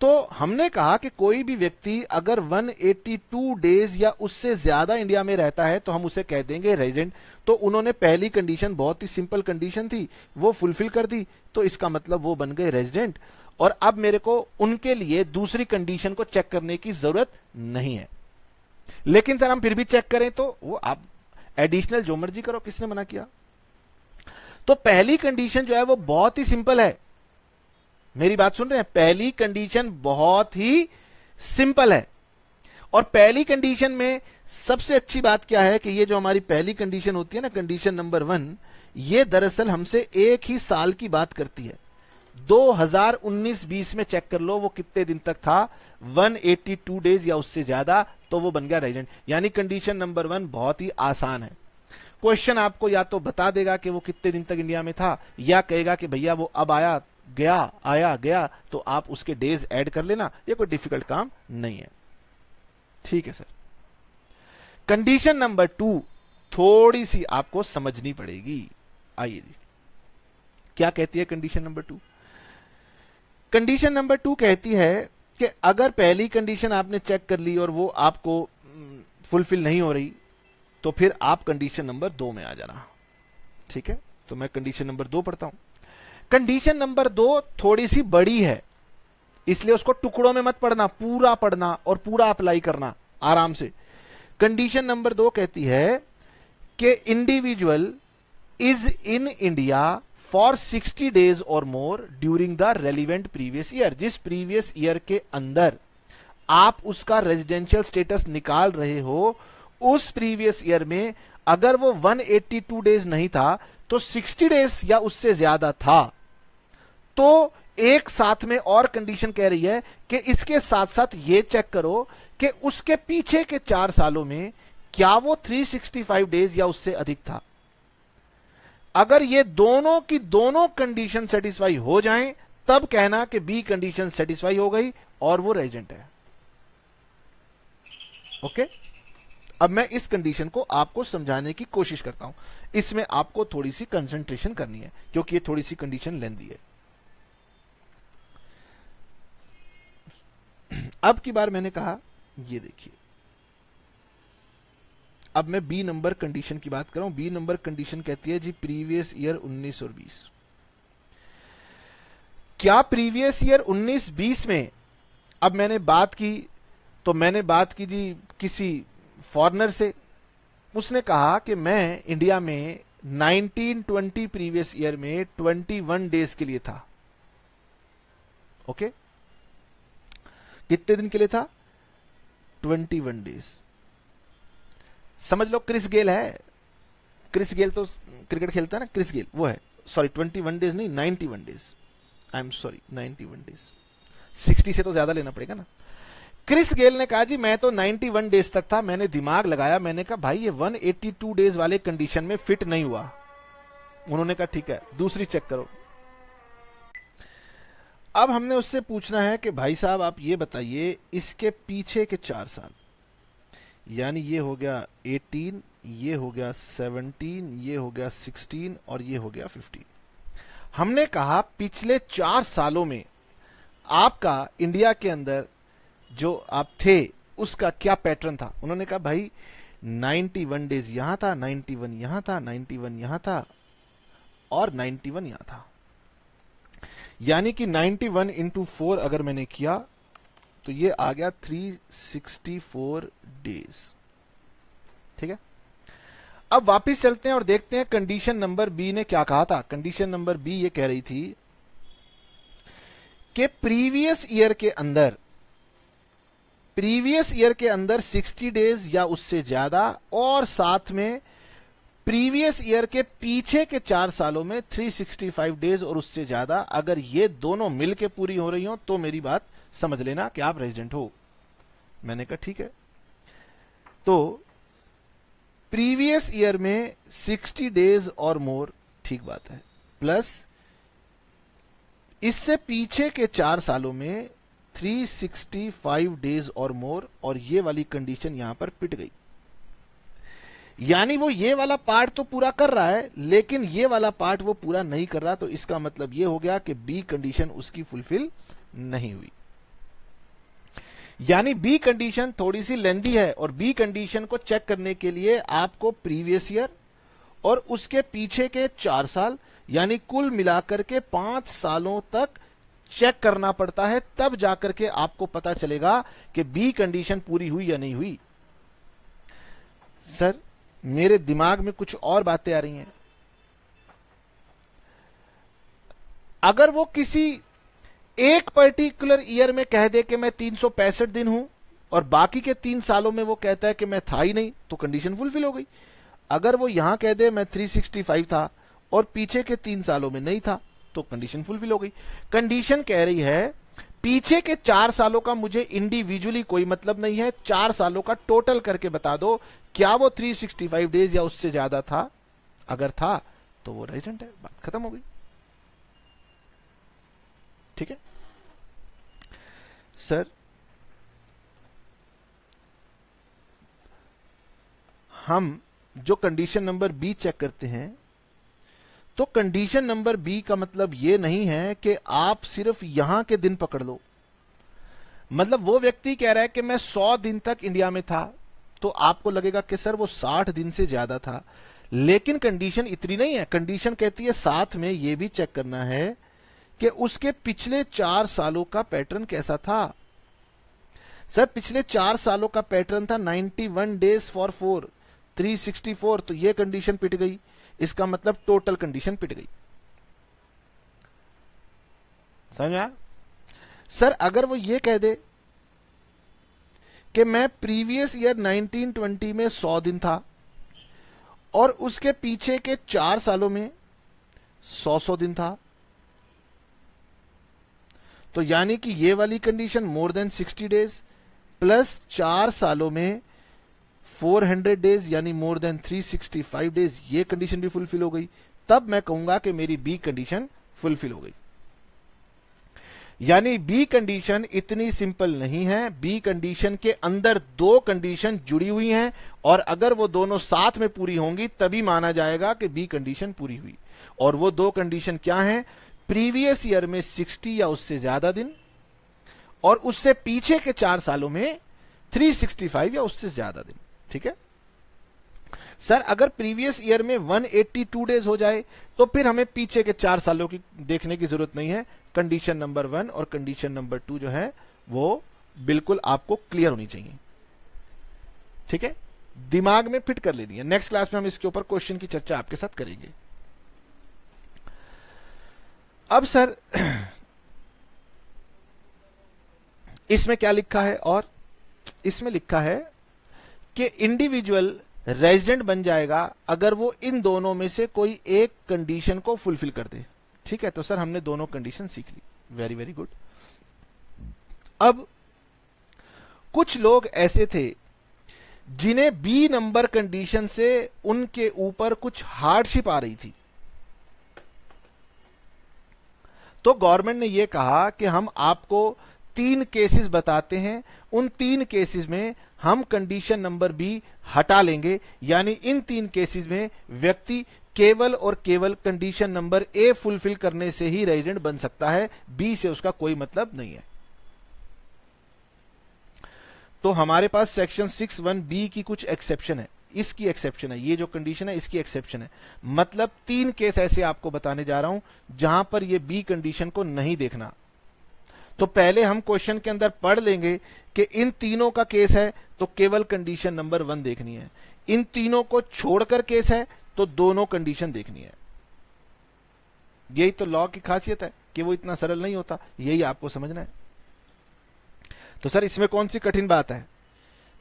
तो हमने कहा कि कोई भी व्यक्ति अगर 182 डेज या उससे ज्यादा इंडिया में रहता है तो हम उसे कह देंगे रेजिडेंट। तो उन्होंने पहली कंडीशन, बहुत ही सिंपल कंडीशन थी, वो फुलफिल कर दी, तो इसका मतलब वो बन गए रेजिडेंट। और अब मेरे को उनके लिए दूसरी कंडीशन को चेक करने की जरूरत नहीं है। लेकिन सर हम फिर भी चेक करें तो वो आप एडिशनल जो मर्जी करो, किसने मना किया? तो पहली कंडीशन जो है वो बहुत ही सिंपल है। मेरी बात सुन रहे हैं? पहली कंडीशन बहुत ही सिंपल है। और पहली कंडीशन में सबसे अच्छी बात क्या है कि ये जो हमारी पहली कंडीशन होती है ना, कंडीशन नंबर 1, ये दरअसल हमसे एक ही साल की बात करती है। 2019-20 में चेक कर लो वो कितने दिन तक था, 182 डेज या उससे ज्यादा, तो वो बन गया रेजिडेंट। यानी कंडीशन नंबर 1 बहुत ही आसान है। क्वेश्चन आपको या तो बता देगा कि वो कितने दिन तक इंडिया में था, या कहेगा कि भैया वो अब आया गया, आया गया, तो आप उसके डेज ऐड कर लेना। ये कोई डिफिकल्ट काम नहीं है, ठीक है सर। कंडीशन नंबर 2 थोड़ी सी आपको समझनी पड़ेगी। आइए जी, क्या कहती है कंडीशन नंबर 2? कंडीशन नंबर 2 कहती है कि अगर पहली कंडीशन आपने चेक कर ली और वो आपको फुलफिल नहीं हो रही, तो फिर आप कंडीशन नंबर 2 में आ जाना। ठीक है, तो मैं कंडीशन नंबर 2 पढ़ता हूं। कंडीशन नंबर 2 थोड़ी सी बड़ी है, इसलिए उसको टुकड़ों में मत पढ़ना, पूरा पढ़ना और पूरा अप्लाई करना आराम से। कंडीशन नंबर 2 कहती है कि individual is in India for 60 days और more during the relevant previous year. जिस प्रीवियस ईयर के अंदर आप उसका रेजिडेंशियल स्टेटस निकाल रहे हो, उस प्रीवियस ईयर में अगर वो 182 डेज नहीं था तो 60 डेज या उससे ज्यादा था, तो एक साथ में और कंडीशन कह रही है कि इसके साथ साथ ये चेक करो कि उसके पीछे के 4 सालों में क्या वो 365 डेज या उससे अधिक था। अगर ये दोनों की दोनों कंडीशन सेटिस्फाई हो जाएं, तब कहना कि बी कंडीशन सेटिस्फाई हो गई और वो रेजिडेंट है। ओके, अब मैं इस कंडीशन को आपको समझाने की कोशिश करता हूं। इसमें आपको थोड़ी सी कंसंट्रेशन करनी है क्योंकि ये थोड़ी सी कंडीशन लेंदी है। अब की बार मैंने कहा, ये देखिए, अब मैं बी नंबर कंडीशन की बात कर रहा हूं। बी नंबर कंडीशन कहती है जी प्रीवियस ईयर 19 और 20। क्या प्रीवियस ईयर 19-20 में, अब मैंने बात की, तो मैंने बात की जी किसी फॉरेनर से, उसने कहा कि मैं इंडिया में 1920 प्रीवियस ईयर में 21 डेज के लिए था। ओके, कितने दिन के लिए था? 21 डेज। समझ लो क्रिस गेल है, क्रिस गेल तो क्रिकेट खेलता है ना, क्रिस गेल वो है। सॉरी 21 डेज नहीं, 91 days, I am sorry 91 days. 60 से तो ज्यादा लेना पड़ेगा ना। क्रिस गेल ने कहा जी मैं तो 91 डेज तक था। मैंने दिमाग लगाया, मैंने कहा भाई ये 182 डेज वाले कंडीशन में फिट नहीं हुआ। उन्होंने कहा ठीक है, दूसरी चेक करो। अब हमने उससे पूछना है कि भाई साहब आप ये बताइए इसके पीछे के 4 साल, यानी ये हो गया 18, ये हो गया 17, ये हो गया 16 और ये हो गया 15। हमने कहा पिछले 4 सालों में आपका इंडिया के अंदर जो आप थे उसका क्या पैटर्न था। उन्होंने कहा भाई 91 डेज यहां था, 91 यहां था, 91 यहां था और 91 यहां था। यानी कि 91 इंटू 4 अगर मैंने किया तो ये आ गया 364 डेज। ठीक है, अब वापिस चलते हैं और देखते हैं कंडीशन नंबर बी ने क्या कहा था। कंडीशन नंबर बी ये कह रही थी कि प्रीवियस ईयर के अंदर 60 डेज या उससे ज्यादा और साथ में प्रीवियस ईयर के पीछे के 4 सालों में 365 डेज और उससे ज्यादा, अगर ये दोनों मिलके पूरी हो रही हो तो मेरी बात समझ लेना कि आप रेजिडेंट हो। मैंने कहा ठीक है, तो प्रीवियस ईयर में 60 डेज और मोर, ठीक बात है, प्लस इससे पीछे के 4 सालों में 365 डेज और मोर, और ये वाली कंडीशन यहां पर पिट गई। यानी वो ये वाला पार्ट तो पूरा कर रहा है लेकिन ये वाला पार्ट वो पूरा नहीं कर रहा, तो इसका मतलब ये हो गया कि बी कंडीशन उसकी फुलफिल नहीं हुई। यानी बी कंडीशन थोड़ी सी लेंदी है और बी कंडीशन को चेक करने के लिए आपको प्रीवियस ईयर और उसके पीछे के 4 साल यानी कुल मिलाकर के 5 सालों तक चेक करना पड़ता है, तब जाकर के आपको पता चलेगा कि बी कंडीशन पूरी हुई या नहीं हुई। सर मेरे दिमाग में कुछ और बातें आ रही हैं। अगर वो किसी एक पर्टिकुलर ईयर में कह दे कि मैं 365 दिन हूं और बाकी के 3 सालों में वो कहता है कि मैं था ही नहीं, तो कंडीशन फुलफिल हो गई। अगर वो यहां कह दे मैं 365 था और पीछे के 3 सालों में नहीं था, तो कंडीशन फुलफिल हो गई। कंडीशन कह रही है पीछे के 4 सालों का मुझे इंडिविजुअली कोई मतलब नहीं है, 4 सालों का टोटल करके बता दो क्या वो 365 डेज या उससे ज्यादा था। अगर था तो वो रेजिडेंट है, बात खत्म हो गई। ठीक है सर, हम जो कंडीशन नंबर बी चेक करते हैं, तो कंडीशन नंबर बी का मतलब यह नहीं है कि आप सिर्फ यहां के दिन पकड़ लो। मतलब वो व्यक्ति कह रहा है कि मैं 100 दिन तक इंडिया में था, तो आपको लगेगा कि सर वो 60 दिन से ज्यादा था, लेकिन कंडीशन इतनी नहीं है। कंडीशन कहती है साथ में ये भी चेक करना है कि उसके पिछले 4 सालों का पैटर्न कैसा था। सर पिछले 4 सालों का पैटर्न था 91 डेज फॉर 4 364, तो ये कंडीशन पिट गई, इसका मतलब टोटल कंडीशन पिट गई। समझा? सर अगर वो ये कह दे कि मैं प्रीवियस ईयर 1920 में 100 दिन था और उसके पीछे के 4 सालों में 100 दिन था, तो यानी कि ये वाली condition more than 60 days plus 4 सालों में 400 डेज यानी मोर देन 365 डेज, ये कंडीशन भी फुलफिल हो गई, तब मैं कहूंगा कि मेरी बी कंडीशन फुलफिल हो गई। यानी बी कंडीशन इतनी सिंपल नहीं है, बी कंडीशन के अंदर 2 कंडीशन जुड़ी हुई हैं और अगर वो दोनों साथ में पूरी होंगी तभी माना जाएगा कि बी कंडीशन पूरी हुई। और वो 2 कंडीशन क्या हैं? प्रीवियस ईयर में 60 या उससे ज्यादा दिन और उससे पीछे के 4 सालों में 365 या उससे ज्यादा दिन। ठीक है सर, अगर प्रीवियस ईयर में 182 डेज हो जाए तो फिर हमें पीछे के 4 सालों की देखने की जरूरत नहीं है। कंडीशन नंबर 1 और कंडीशन नंबर 2 जो है वो बिल्कुल आपको क्लियर होनी चाहिए। ठीक है, दिमाग में फिट कर लेनी है। नेक्स्ट क्लास में हम इसके ऊपर क्वेश्चन की चर्चा आपके साथ करेंगे। अब सर इसमें क्या लिखा है? और इसमें लिखा है कि इंडिविजुअल रेजिडेंट बन जाएगा अगर वो इन दोनों में से कोई एक कंडीशन को फुलफिल कर दे। ठीक है, तो सर हमने दोनों कंडीशन सीख ली, वेरी वेरी गुड। अब कुछ लोग ऐसे थे जिन्हें बी नंबर कंडीशन से उनके ऊपर कुछ हार्डशिप आ रही थी, तो गवर्नमेंट ने यह कहा कि हम आपको 3 केसेस बताते हैं, उन 3 केसेस में हम कंडीशन नंबर बी हटा लेंगे, यानी इन 3 केसेस में व्यक्ति केवल और केवल कंडीशन नंबर ए फुलफिल करने से ही रेजिडेंट बन सकता है, बी से उसका कोई मतलब नहीं है। तो हमारे पास सेक्शन 6(1) बी की कुछ एक्सेप्शन है, इसकी एक्सेप्शन है, ये जो कंडीशन है इसकी एक्सेप्शन है। मतलब 3 केस ऐसे आपको बताने जा रहा हूं जहां पर ये बी कंडीशन को नहीं देखना। तो पहले हम क्वेश्चन के अंदर पढ़ लेंगे कि इन तीनों का केस है तो केवल कंडीशन नंबर 1 देखनी है, इन तीनों को छोड़कर केस है तो दोनों कंडीशन देखनी है। यही तो लॉ की खासियत है कि वो इतना सरल नहीं होता, यही आपको समझना है। तो सर इसमें कौन सी कठिन बात है?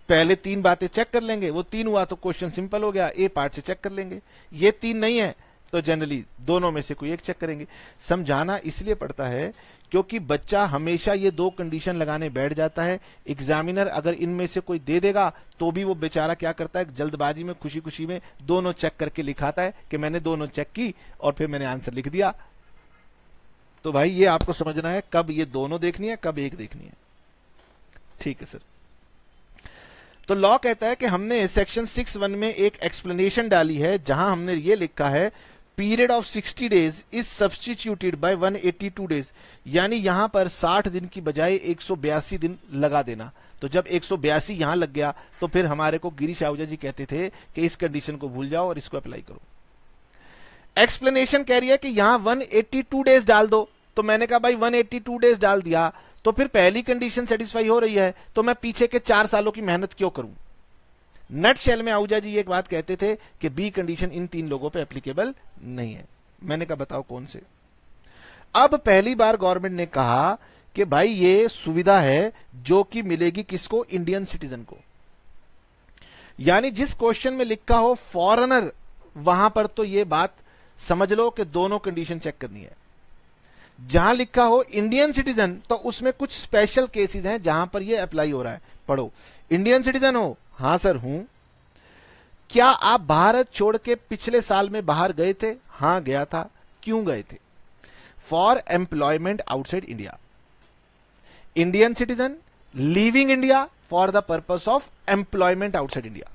पहले 3 बातें चेक कर लेंगे, वो 3 हुआ तो क्वेश्चन सिंपल हो गया, ए पार्ट से चेक कर लेंगे। ये 3 नहीं है तो जनरली दोनों में से कोई एक चेक करेंगे। समझाना इसलिए पड़ता है क्योंकि बच्चा हमेशा ये 2 कंडीशन लगाने बैठ जाता है। एग्जामिनर अगर इनमें से कोई दे देगा तो भी वो बेचारा क्या करता है, जल्दबाजी में खुशी खुशी में दोनों चेक करके लिखाता है कि मैंने दोनों चेक की और फिर मैंने आंसर लिख दिया। तो भाई ये आपको समझना है कब ये दोनों देखनी है, कब एक देखनी है। ठीक है सर, तो लॉ कहता है कि हमने सेक्शन 6(1) में एक एक्सप्लेनेशन डाली है जहां हमने ये लिखा है period of 60 days is substituted by 182 days, यानी यहां पर 60 दिन की बजाय 182 दिन लगा देना। तो जब 182 यहां लग गया तो फिर हमारे को गिरीश आहूजा जी कहते थे कि इस कंडीशन को भूल जाओ और इसको अप्लाई करो। एक्सप्लेनेशन कह रही है कि यहां 182 डेज डाल दो, तो मैंने कहा भाई 182 डेज डाल दिया तो फिर पहली कंडीशन सेटिस्फाई हो रही है तो मैं पीछे के 4 सालों की मेहनत क्यों करूं। नट शेल में आहूजा जी एक बात कहते थे कि बी कंडीशन इन 3 लोगों पे एप्लीकेबल नहीं है। मैंने कहा बताओ कौन से। अब पहली बार गवर्नमेंट ने कहा कि भाई ये सुविधा है जो कि मिलेगी किसको, इंडियन सिटीजन को। यानी जिस क्वेश्चन में लिखा हो फॉरेनर, वहां पर तो ये बात समझ लो कि दोनों कंडीशन चेक करनी है। जहां लिखा हो इंडियन सिटीजन तो उसमें कुछ स्पेशल केसेस हैं जहां पर ये अप्लाई हो रहा है। पढ़ो, इंडियन सिटीजन हो? हां सर हूं। क्या आप भारत छोड़ के पिछले साल में बाहर गए थे? हां गया था। क्यों गए थे? For employment outside India. Indian citizen leaving India for the purpose of employment outside India.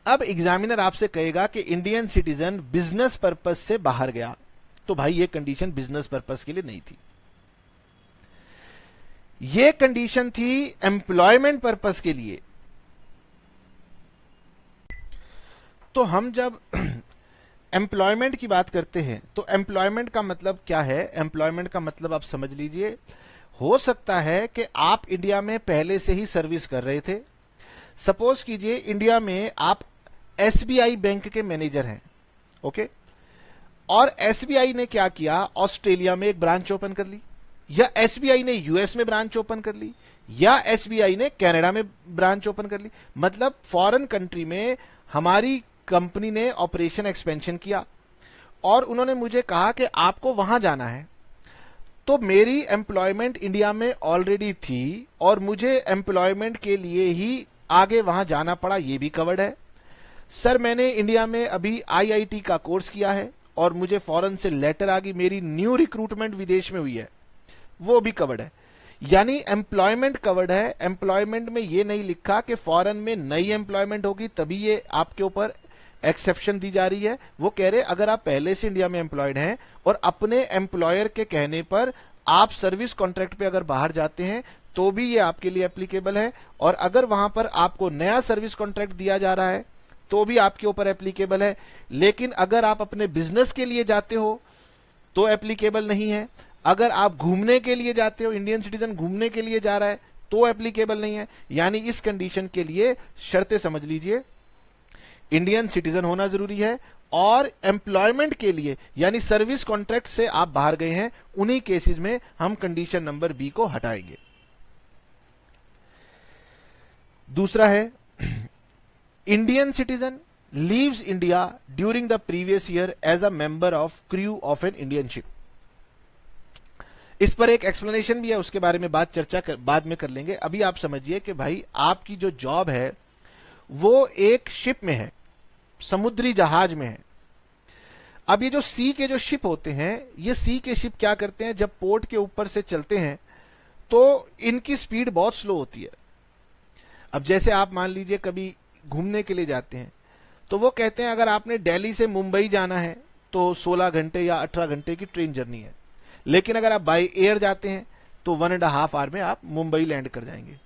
अब एग्जामिनर आपसे कहेगा कि इंडियन सिटीजन बिजनेस पर्पस से बाहर गया, तो भाई ये कंडीशन बिजनेस पर्पस के लिए नहीं थी। ये कंडीशन थी एम्प्लॉयमेंट पर्पस के लिए। तो हम जब एम्प्लॉयमेंट की बात करते हैं तो एम्प्लॉयमेंट का मतलब क्या है? एम्प्लॉयमेंट का मतलब आप समझ लीजिए, हो सकता है कि आप इंडिया में पहले से ही सर्विस कर रहे थे। सपोज कीजिए इंडिया में आप एसबीआई बैंक के मैनेजर हैं, ओके, और एसबीआई ने क्या किया, ऑस्ट्रेलिया में एक ब्रांच ओपन कर ली, या एसबीआई ने यूएस में ब्रांच ओपन कर ली, या एसबीआई ने कनाडा में ब्रांच ओपन कर ली। मतलब फॉरेन कंट्री में हमारी कंपनी ने ऑपरेशन एक्सपेंशन किया और उन्होंने मुझे कहा कि आपको वहां जाना है। तो मेरी एम्प्लॉयमेंट इंडिया में ऑलरेडी थी और मुझे एम्प्लॉयमेंट के लिए ही आगे वहां जाना पड़ा, ये भी कवर्ड है। सर मैंने इंडिया में अभी आईआईटी का कोर्स किया है और मुझे फॉरेन से लेटर आ गई, मेरी न्यू रिक्रूटमेंट विदेश में हुई है, वो भी कवर्ड है। यानी एम्प्लॉयमेंट कवर्ड है। एम्प्लॉयमेंट में ये नहीं लिखा कि फॉरेन में नई एम्प्लॉयमेंट होगी तभी ये आपके ऊपर एक्सेप्शन दी जा रही है। वो कह रहे अगर आप पहले से इंडिया में एम्प्लॉयड हैं और अपने एम्प्लॉयर के कहने पर आप सर्विस कॉन्ट्रैक्ट पे अगर बाहर जाते हैं तो भी ये आपके लिए एप्लीकेबल है, और अगर वहां पर आपको नया सर्विस कॉन्ट्रैक्ट दिया जा रहा है तो भी आपके ऊपर एप्लीकेबल है। लेकिन अगर आप अपने बिजनेस के लिए जाते हो तो एप्लीकेबल नहीं है। अगर आप घूमने के लिए जाते हो, इंडियन सिटीजन घूमने के लिए जा रहा है तो एप्लीकेबल नहीं है। यानी इस कंडीशन के लिए शर्तें समझ लीजिए, इंडियन सिटीजन होना जरूरी है, और एम्प्लॉयमेंट के लिए यानी सर्विस कॉन्ट्रैक्ट से आप बाहर गए हैं, उन्हीं केसेस में हम कंडीशन नंबर बी को हटाएंगे। दूसरा है Indian citizen leaves India during the previous year as a member of crew of an Indian ship. इस पर एक एक्सप्लेनेशन भी है, उसके बारे में बाद में कर लेंगे। अभी आप समझिए कि भाई आपकी जो जॉब है वो एक शिप में है, समुद्री जहाज में है। अब ये जो सी के जो शिप होते हैं, ये सी के शिप क्या करते हैं, जब पोर्ट के ऊपर से चलते हैं तो इनकी स्पीड बहुत स्लो होती है। अब जैसे आप मान लीजिए कभी घूमने के लिए जाते हैं तो वो कहते हैं अगर आपने दिल्ली से मुंबई जाना है तो 16 घंटे या 18 घंटे की ट्रेन जर्नी है, लेकिन अगर आप बाय एयर जाते हैं तो 1.5 आवर में आप मुंबई लैंड कर जाएंगे।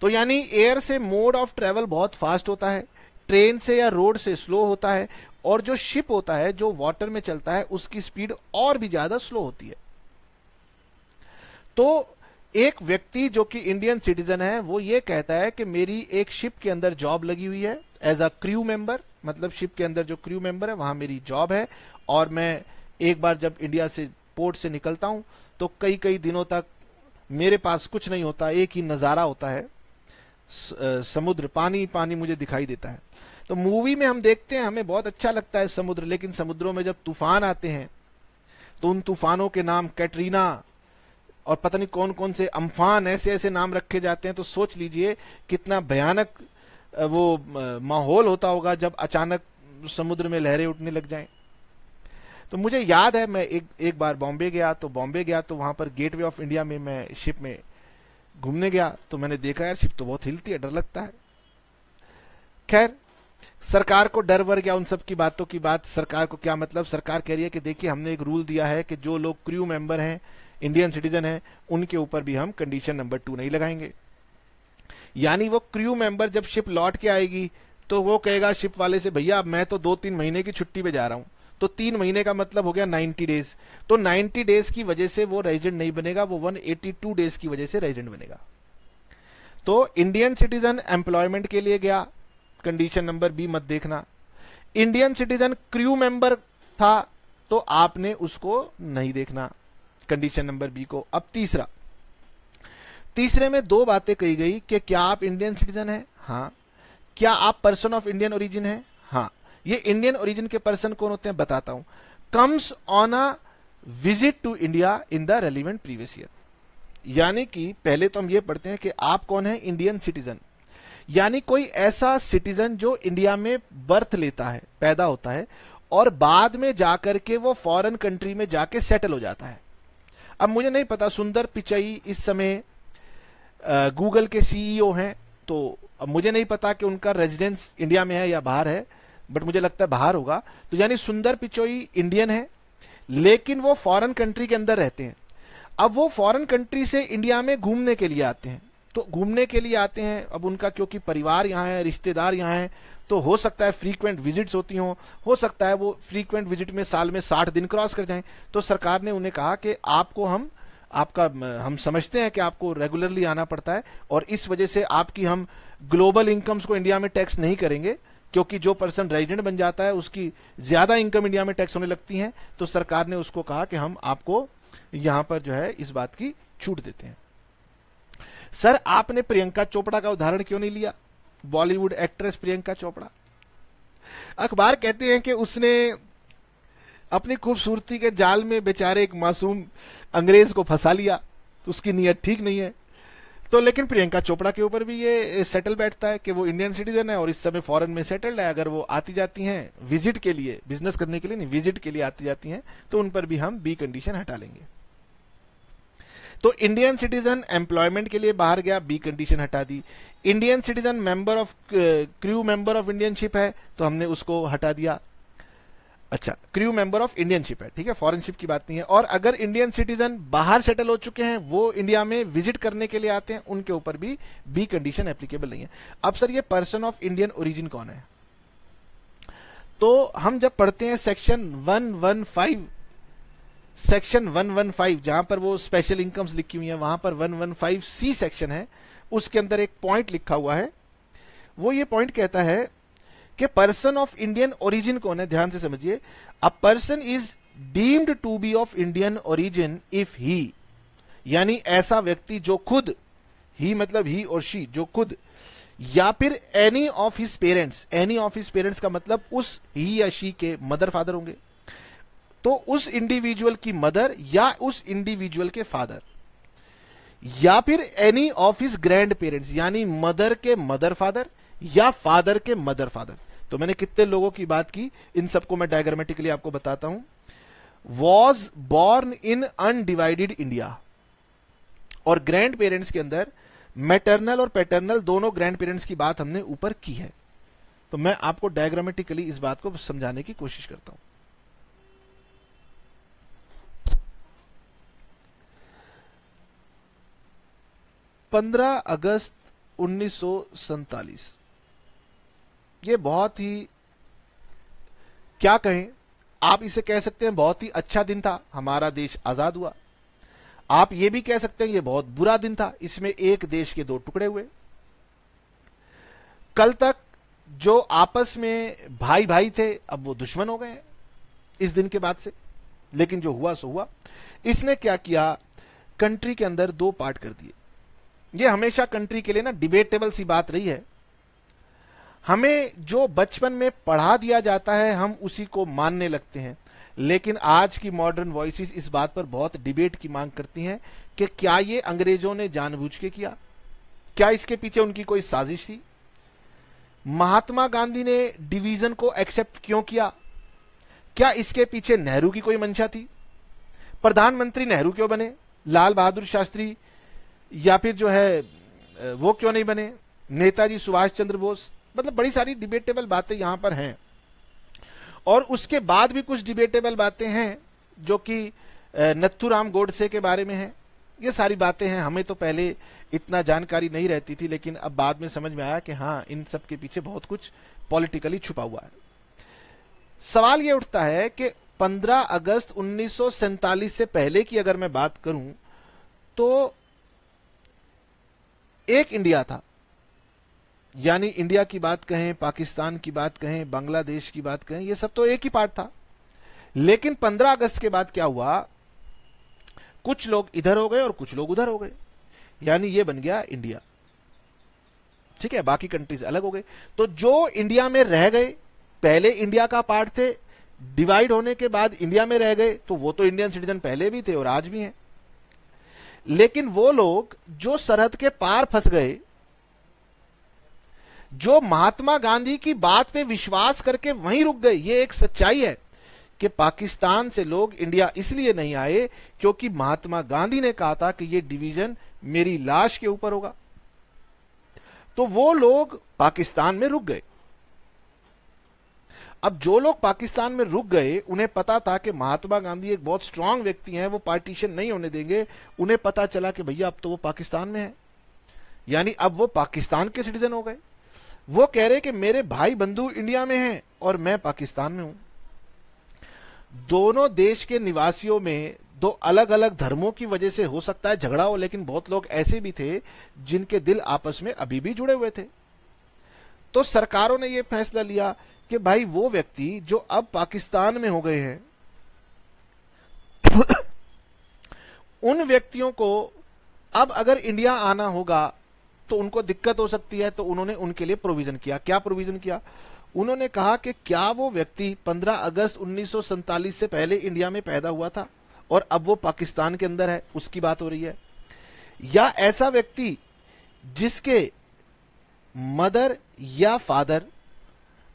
तो यानी एयर से मोड ऑफ ट्रेवल बहुत फास्ट होता है, ट्रेन से या रोड से स्लो होता है, और जो शिप होता है जो वाटर में चलता है उसकी स्पीड और भी ज्यादा स्लो होती है। तो एक व्यक्ति जो कि इंडियन सिटीजन है वो ये कहता है कि मेरी एक शिप के अंदर जॉब लगी हुई है एज अ क्रू मेंबर, मतलब शिप के अंदर जो क्रू मेंबर है वहां मेरी जॉब है, और मैं एक बार जब इंडिया से पोर्ट से निकलता हूं तो कई कई दिनों तक मेरे पास कुछ नहीं होता, एक ही नजारा होता है, समुद्र, पानी पानी मुझे दिखाई देता है। तो मूवी में हम देखते हैं हमें बहुत अच्छा लगता है समुद्र, लेकिन समुद्रों में जब तूफान आते हैं तो उन तूफानों के नाम कैटरीना और पता नहीं कौन कौन से अम्फान, ऐसे ऐसे नाम रखे जाते हैं। तो सोच लीजिए कितना भयानक वो माहौल होता होगा जब अचानक समुद्र में लहरें उठने लग जाएं। तो मुझे याद है मैं एक बार बॉम्बे गया तो वहां पर गेटवे ऑफ इंडिया में मैं शिप में घूमने गया तो मैंने देखा यार शिप तो बहुत हिलती है, डर लगता है। खैर सरकार को डर वर गया उन सब की बातों की बात, सरकार को क्या मतलब, सरकार कह रही है कि देखिए हमने एक रूल दिया है कि जो लोग क्रू मेंबर हैं, इंडियन सिटीजन हैं, उनके ऊपर भी हम कंडीशन नंबर 2 नहीं लगाएंगे। यानी वो क्रू मेंबर जब शिप लौट के आएगी तो वो कहेगा शिप वाले से भैया मैं तो 2-3 महीने की छुट्टी पे जा रहा हूं, तो 3 महीने का मतलब हो गया 90 डेज। तो 90 डेज की वजह से वो रेजिडेंट नहीं बनेगा, वो 182 डेज की वजह से रेजिडेंट बनेगा। तो इंडियन सिटीजन एम्प्लॉयमेंट के लिए गया, कंडीशन नंबर बी मत देखना। इंडियन सिटीजन क्रू मेंबर था तो आपने उसको नहीं देखना, कंडीशन नंबर बी को। अब तीसरे में 2 बातें कही गई कि क्या आप इंडियन सिटीजन हैं, हाँ। क्या आप पर्सन ऑफ इंडियन ओरिजिन हैं, हाँ। ये इंडियन ओरिजिन के पर्सन कौन होते हैं बताता हूं। Comes on a visit to India in the relevant previous year. यानी कि पहले तो हम ये पढ़ते हैं कि आप कौन है, इंडियन सिटीजन, यानी कोई ऐसा सिटीजन जो इंडिया में बर्थ लेता है, पैदा होता है, और बाद में जाकर के वो फॉरेन कंट्री में जाके सेटल हो जाता है। अब मुझे नहीं पता, सुंदर पिचई इस समय गूगल के सीईओ हैं, तो अब मुझे नहीं पता कि उनका रेजिडेंस इंडिया में है या बाहर है, बट मुझे लगता है बाहर होगा। तो यानी सुंदर पिचोई इंडियन है लेकिन वो फॉरेन कंट्री के अंदर रहते हैं। अब वो फॉरेन कंट्री से इंडिया में घूमने के लिए आते हैं, तो घूमने के लिए आते हैं, अब उनका क्योंकि परिवार यहाँ है, रिश्तेदार यहाँ है, तो हो सकता है फ्रीक्वेंट विजिट्स होती हो सकता है वो फ्रीक्वेंट विजिट में साल में 60 दिन क्रॉस कर जाएं। तो सरकार ने उन्हें कहा कि आपको हम समझते हैं कि आपको रेगुलरली आना पड़ता है, और इस वजह से आपकी हम ग्लोबल इनकम्स को इंडिया में टैक्स नहीं करेंगे, क्योंकि जो पर्सन रेजिडेंट बन जाता है उसकी ज्यादा इनकम इंडिया में टैक्स होने लगती है। तो सरकार ने उसको कहा कि हम आपको यहां पर जो है इस बात की छूट देते हैं। सर आपने प्रियंका चोपड़ा का उदाहरण क्यों नहीं लिया? बॉलीवुड एक्ट्रेस प्रियंका चोपड़ा, अखबार कहते हैं कि उसने अपनी खूबसूरती के जाल में बेचारे एक मासूम अंग्रेज को फंसा लिया, तो उसकी नीयत ठीक नहीं है। तो लेकिन प्रियंका चोपड़ा के ऊपर भी ये सेटल बैठता है कि वो इंडियन सिटीजन है और इस समय फॉरेन में सेटल्ड है। अगर वो आती जाती हैं विजिट के लिए, बिजनेस करने के लिए नहीं, विजिट के लिए आती जाती हैं, तो उन पर भी हम बी कंडीशन हटा लेंगे। तो इंडियन सिटीजन एम्प्लॉयमेंट के लिए बाहर गया, बी कंडीशन हटा दी। Indian citizen member of crew member of Indian ship है, तो हमने उसको हटा दिया। अच्छा, crew member of Indian ship है, ठीक है, फॉरेन शिप की बात नहीं है। और अगर इंडियन सिटीजन बाहर सेटल हो चुके हैं, वो इंडिया में विजिट करने के लिए आते हैं, उनके ऊपर भी बी कंडीशन एप्लीकेबल नहीं है। अब सर ये पर्सन ऑफ इंडियन ओरिजिन कौन है? तो हम जब पढ़ते हैं सेक्शन 115 जहां पर वो स्पेशल इनकम्स लिखी हुई है, वहां पर 115C सेक्शन है, उसके अंदर एक पॉइंट लिखा हुआ है। वो ये पॉइंट कहता है कि पर्सन ऑफ इंडियन ओरिजिन कौन है? ध्यान से समझिए, a person is deemed to be of Indian origin if he, यानी ऐसा व्यक्ति जो खुद, ही मतलब ही और शी, जो खुद या फिर any of his parents, any of his parents का मतलब उस ही या शी के मदर फादर होंगे, तो उस इंडिविजुअल की मदर या उस इंडिविजुअल के फादर, या फिर any of his grand parents, यानी मदर के मदर फादर या फादर के मदर फादर। तो मैंने कितने लोगों की बात की, इन सबको मैं डायग्रामेटिकली आपको बताता हूं। Was born in undivided India, और ग्रैंड पेरेंट्स के अंदर मैटरनल और पैटर्नल दोनों ग्रैंड पेरेंट्स की बात हमने ऊपर की है। तो मैं आपको डायग्रामेटिकली इस बात को समझाने की कोशिश करता हूं। 15 अगस्त 1947, ये बहुत ही, क्या कहें, आप इसे कह सकते हैं बहुत ही अच्छा दिन था, हमारा देश आजाद हुआ। आप ये भी कह सकते हैं ये बहुत बुरा दिन था, इसमें एक देश के दो टुकड़े हुए। कल तक जो आपस में भाई भाई थे, अब वो दुश्मन हो गए हैं इस दिन के बाद से। लेकिन जो हुआ सो हुआ। इसने क्या किया, कंट्री के अंदर दो पार्ट कर दिए। ये हमेशा कंट्री के लिए ना डिबेटेबल सी बात रही है। हमें जो बचपन में पढ़ा दिया जाता है हम उसी को मानने लगते हैं, लेकिन आज की मॉडर्न वॉइसेस इस बात पर बहुत डिबेट की मांग करती हैं कि क्या ये अंग्रेजों ने जानबूझ के किया, क्या इसके पीछे उनकी कोई साजिश थी? महात्मा गांधी ने डिवीजन को एक्सेप्ट क्यों किया? क्या इसके पीछे नेहरू की कोई मंशा थी? प्रधानमंत्री नेहरू क्यों बने? लाल बहादुर शास्त्री या फिर जो है वो क्यों नहीं बने? नेताजी सुभाष चंद्र बोस? मतलब बड़ी सारी डिबेटेबल बातें यहां पर हैं। और उसके बाद भी कुछ डिबेटेबल बातें हैं जो कि नथुराम गोडसे के बारे में है। ये सारी बातें हैं, हमें तो पहले इतना जानकारी नहीं रहती थी, लेकिन अब बाद में समझ में आया कि हाँ, इन सब के पीछे बहुत कुछ पॉलिटिकली छुपा हुआ है। सवाल ये उठता है कि 15 अगस्त 1947 से पहले की अगर मैं बात करूं तो एक इंडिया था, यानी इंडिया की बात कहें, पाकिस्तान की बात कहें, बांग्लादेश की बात कहें, ये सब तो एक ही पार्ट था। लेकिन 15 अगस्त के बाद क्या हुआ, कुछ लोग इधर हो गए और कुछ लोग उधर हो गए, यानी ये बन गया इंडिया। ठीक है, बाकी कंट्रीज अलग हो गए। तो जो इंडिया में रह गए, पहले इंडिया का पार्ट थे, डिवाइड होने के बाद इंडिया में रह गए, तो वो तो इंडियन सिटीजन पहले भी थे और आज भी हैं। लेकिन वो लोग जो सरहद के पार फंस गए, जो महात्मा गांधी की बात पे विश्वास करके वहीं रुक गए, ये एक सच्चाई है कि पाकिस्तान से लोग इंडिया इसलिए नहीं आए क्योंकि महात्मा गांधी ने कहा था कि ये डिवीजन मेरी लाश के ऊपर होगा। तो वो लोग पाकिस्तान में रुक गए। अब जो लोग पाकिस्तान में रुक गए, उन्हें पता था कि महात्मा गांधी एक बहुत स्ट्रांग व्यक्ति हैं, वो पार्टीशन नहीं होने देंगे। उन्हें पता चला कि भैया अब तो वो पाकिस्तान में है, यानी अब वो पाकिस्तान के सिटीजन हो गए। वो कह रहे कि मेरे भाई बंधु इंडिया में हैं और मैं पाकिस्तान में हूं। दोनों देश के निवासियों में दो अलग अलग धर्मों की वजह से हो सकता है झगड़ा हो, लेकिन बहुत लोग ऐसे भी थे जिनके दिल आपस में अभी भी जुड़े हुए थे। तो सरकारों ने यह फैसला लिया कि भाई वो व्यक्ति जो अब पाकिस्तान में हो गए हैं उन व्यक्तियों को अब अगर इंडिया आना होगा तो उनको दिक्कत हो सकती है। तो उन्होंने उनके लिए प्रोविजन किया। क्या प्रोविजन किया? उन्होंने कहा कि क्या वो व्यक्ति 15 अगस्त 1947 से पहले इंडिया में पैदा हुआ था और अब वो पाकिस्तान के अंदर है, उसकी बात हो रही है, या ऐसा व्यक्ति जिसके मदर या फादर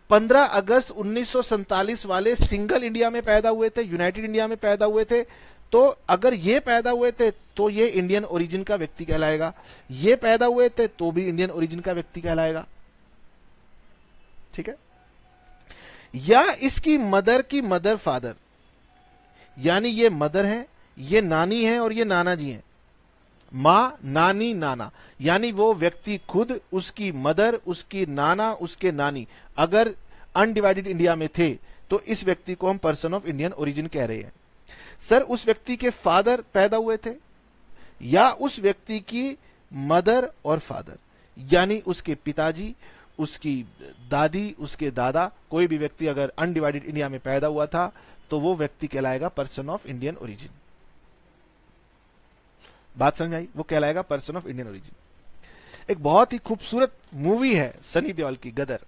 15 अगस्त 1947 वाले सिंगल इंडिया में पैदा हुए थे, यूनाइटेड इंडिया में पैदा हुए थे। तो अगर ये पैदा हुए थे तो ये इंडियन ओरिजिन का व्यक्ति कहलाएगा, ये पैदा हुए थे तो भी इंडियन ओरिजिन का व्यक्ति कहलाएगा। ठीक है? या इसकी मदर की मदर फादर, यानी ये मदर है, ये नानी है और ये नाना जी हैं, मां, नानी, नाना, यानी वो व्यक्ति खुद, उसकी मदर, उसकी नाना, उसके नानी अगर अनडिवाइडेड इंडिया में थे तो इस व्यक्ति को हम पर्सन ऑफ इंडियन ओरिजिन कह रहे हैं। सर उस व्यक्ति के फादर पैदा हुए थे या उस व्यक्ति की मदर और फादर, यानी उसके पिताजी, उसकी दादी, उसके दादा, कोई भी व्यक्ति अगर अनडिवाइडेड इंडिया में पैदा हुआ था तो वो व्यक्ति कहलाएगा पर्सन ऑफ इंडियन ओरिजिन। बात समझ आई? वो कहलाएगा पर्सन ऑफ इंडियन ओरिजिन। एक बहुत ही खूबसूरत मूवी है सनी देओल की, गदर।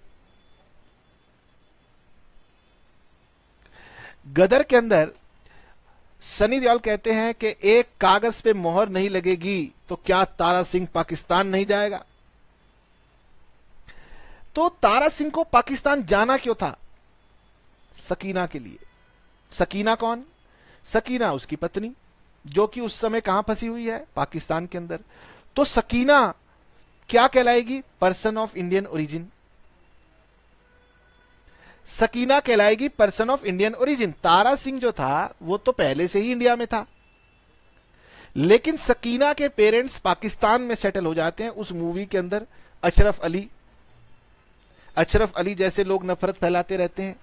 गदर के अंदर सनी देओल कहते हैं कि एक कागज पे मोहर नहीं लगेगी तो क्या तारा सिंह पाकिस्तान नहीं जाएगा? तो तारा सिंह को पाकिस्तान जाना क्यों था? सकीना के लिए। सकीना कौन? सकीना उसकी पत्नी, जो कि उस समय कहां फंसी हुई है? पाकिस्तान के अंदर। तो सकीना क्या कहलाएगी? Person of Indian origin. Sakina कहलाएगी person of Indian origin. Tara Singh जो था वो तो पहले से ही इंडिया में था, लेकिन सकीना के पेरेंट्स पाकिस्तान में सेटल हो जाते हैं। उस मूवी के अंदर अशरफ अली जैसे लोग नफरत फैलाते रहते हैं।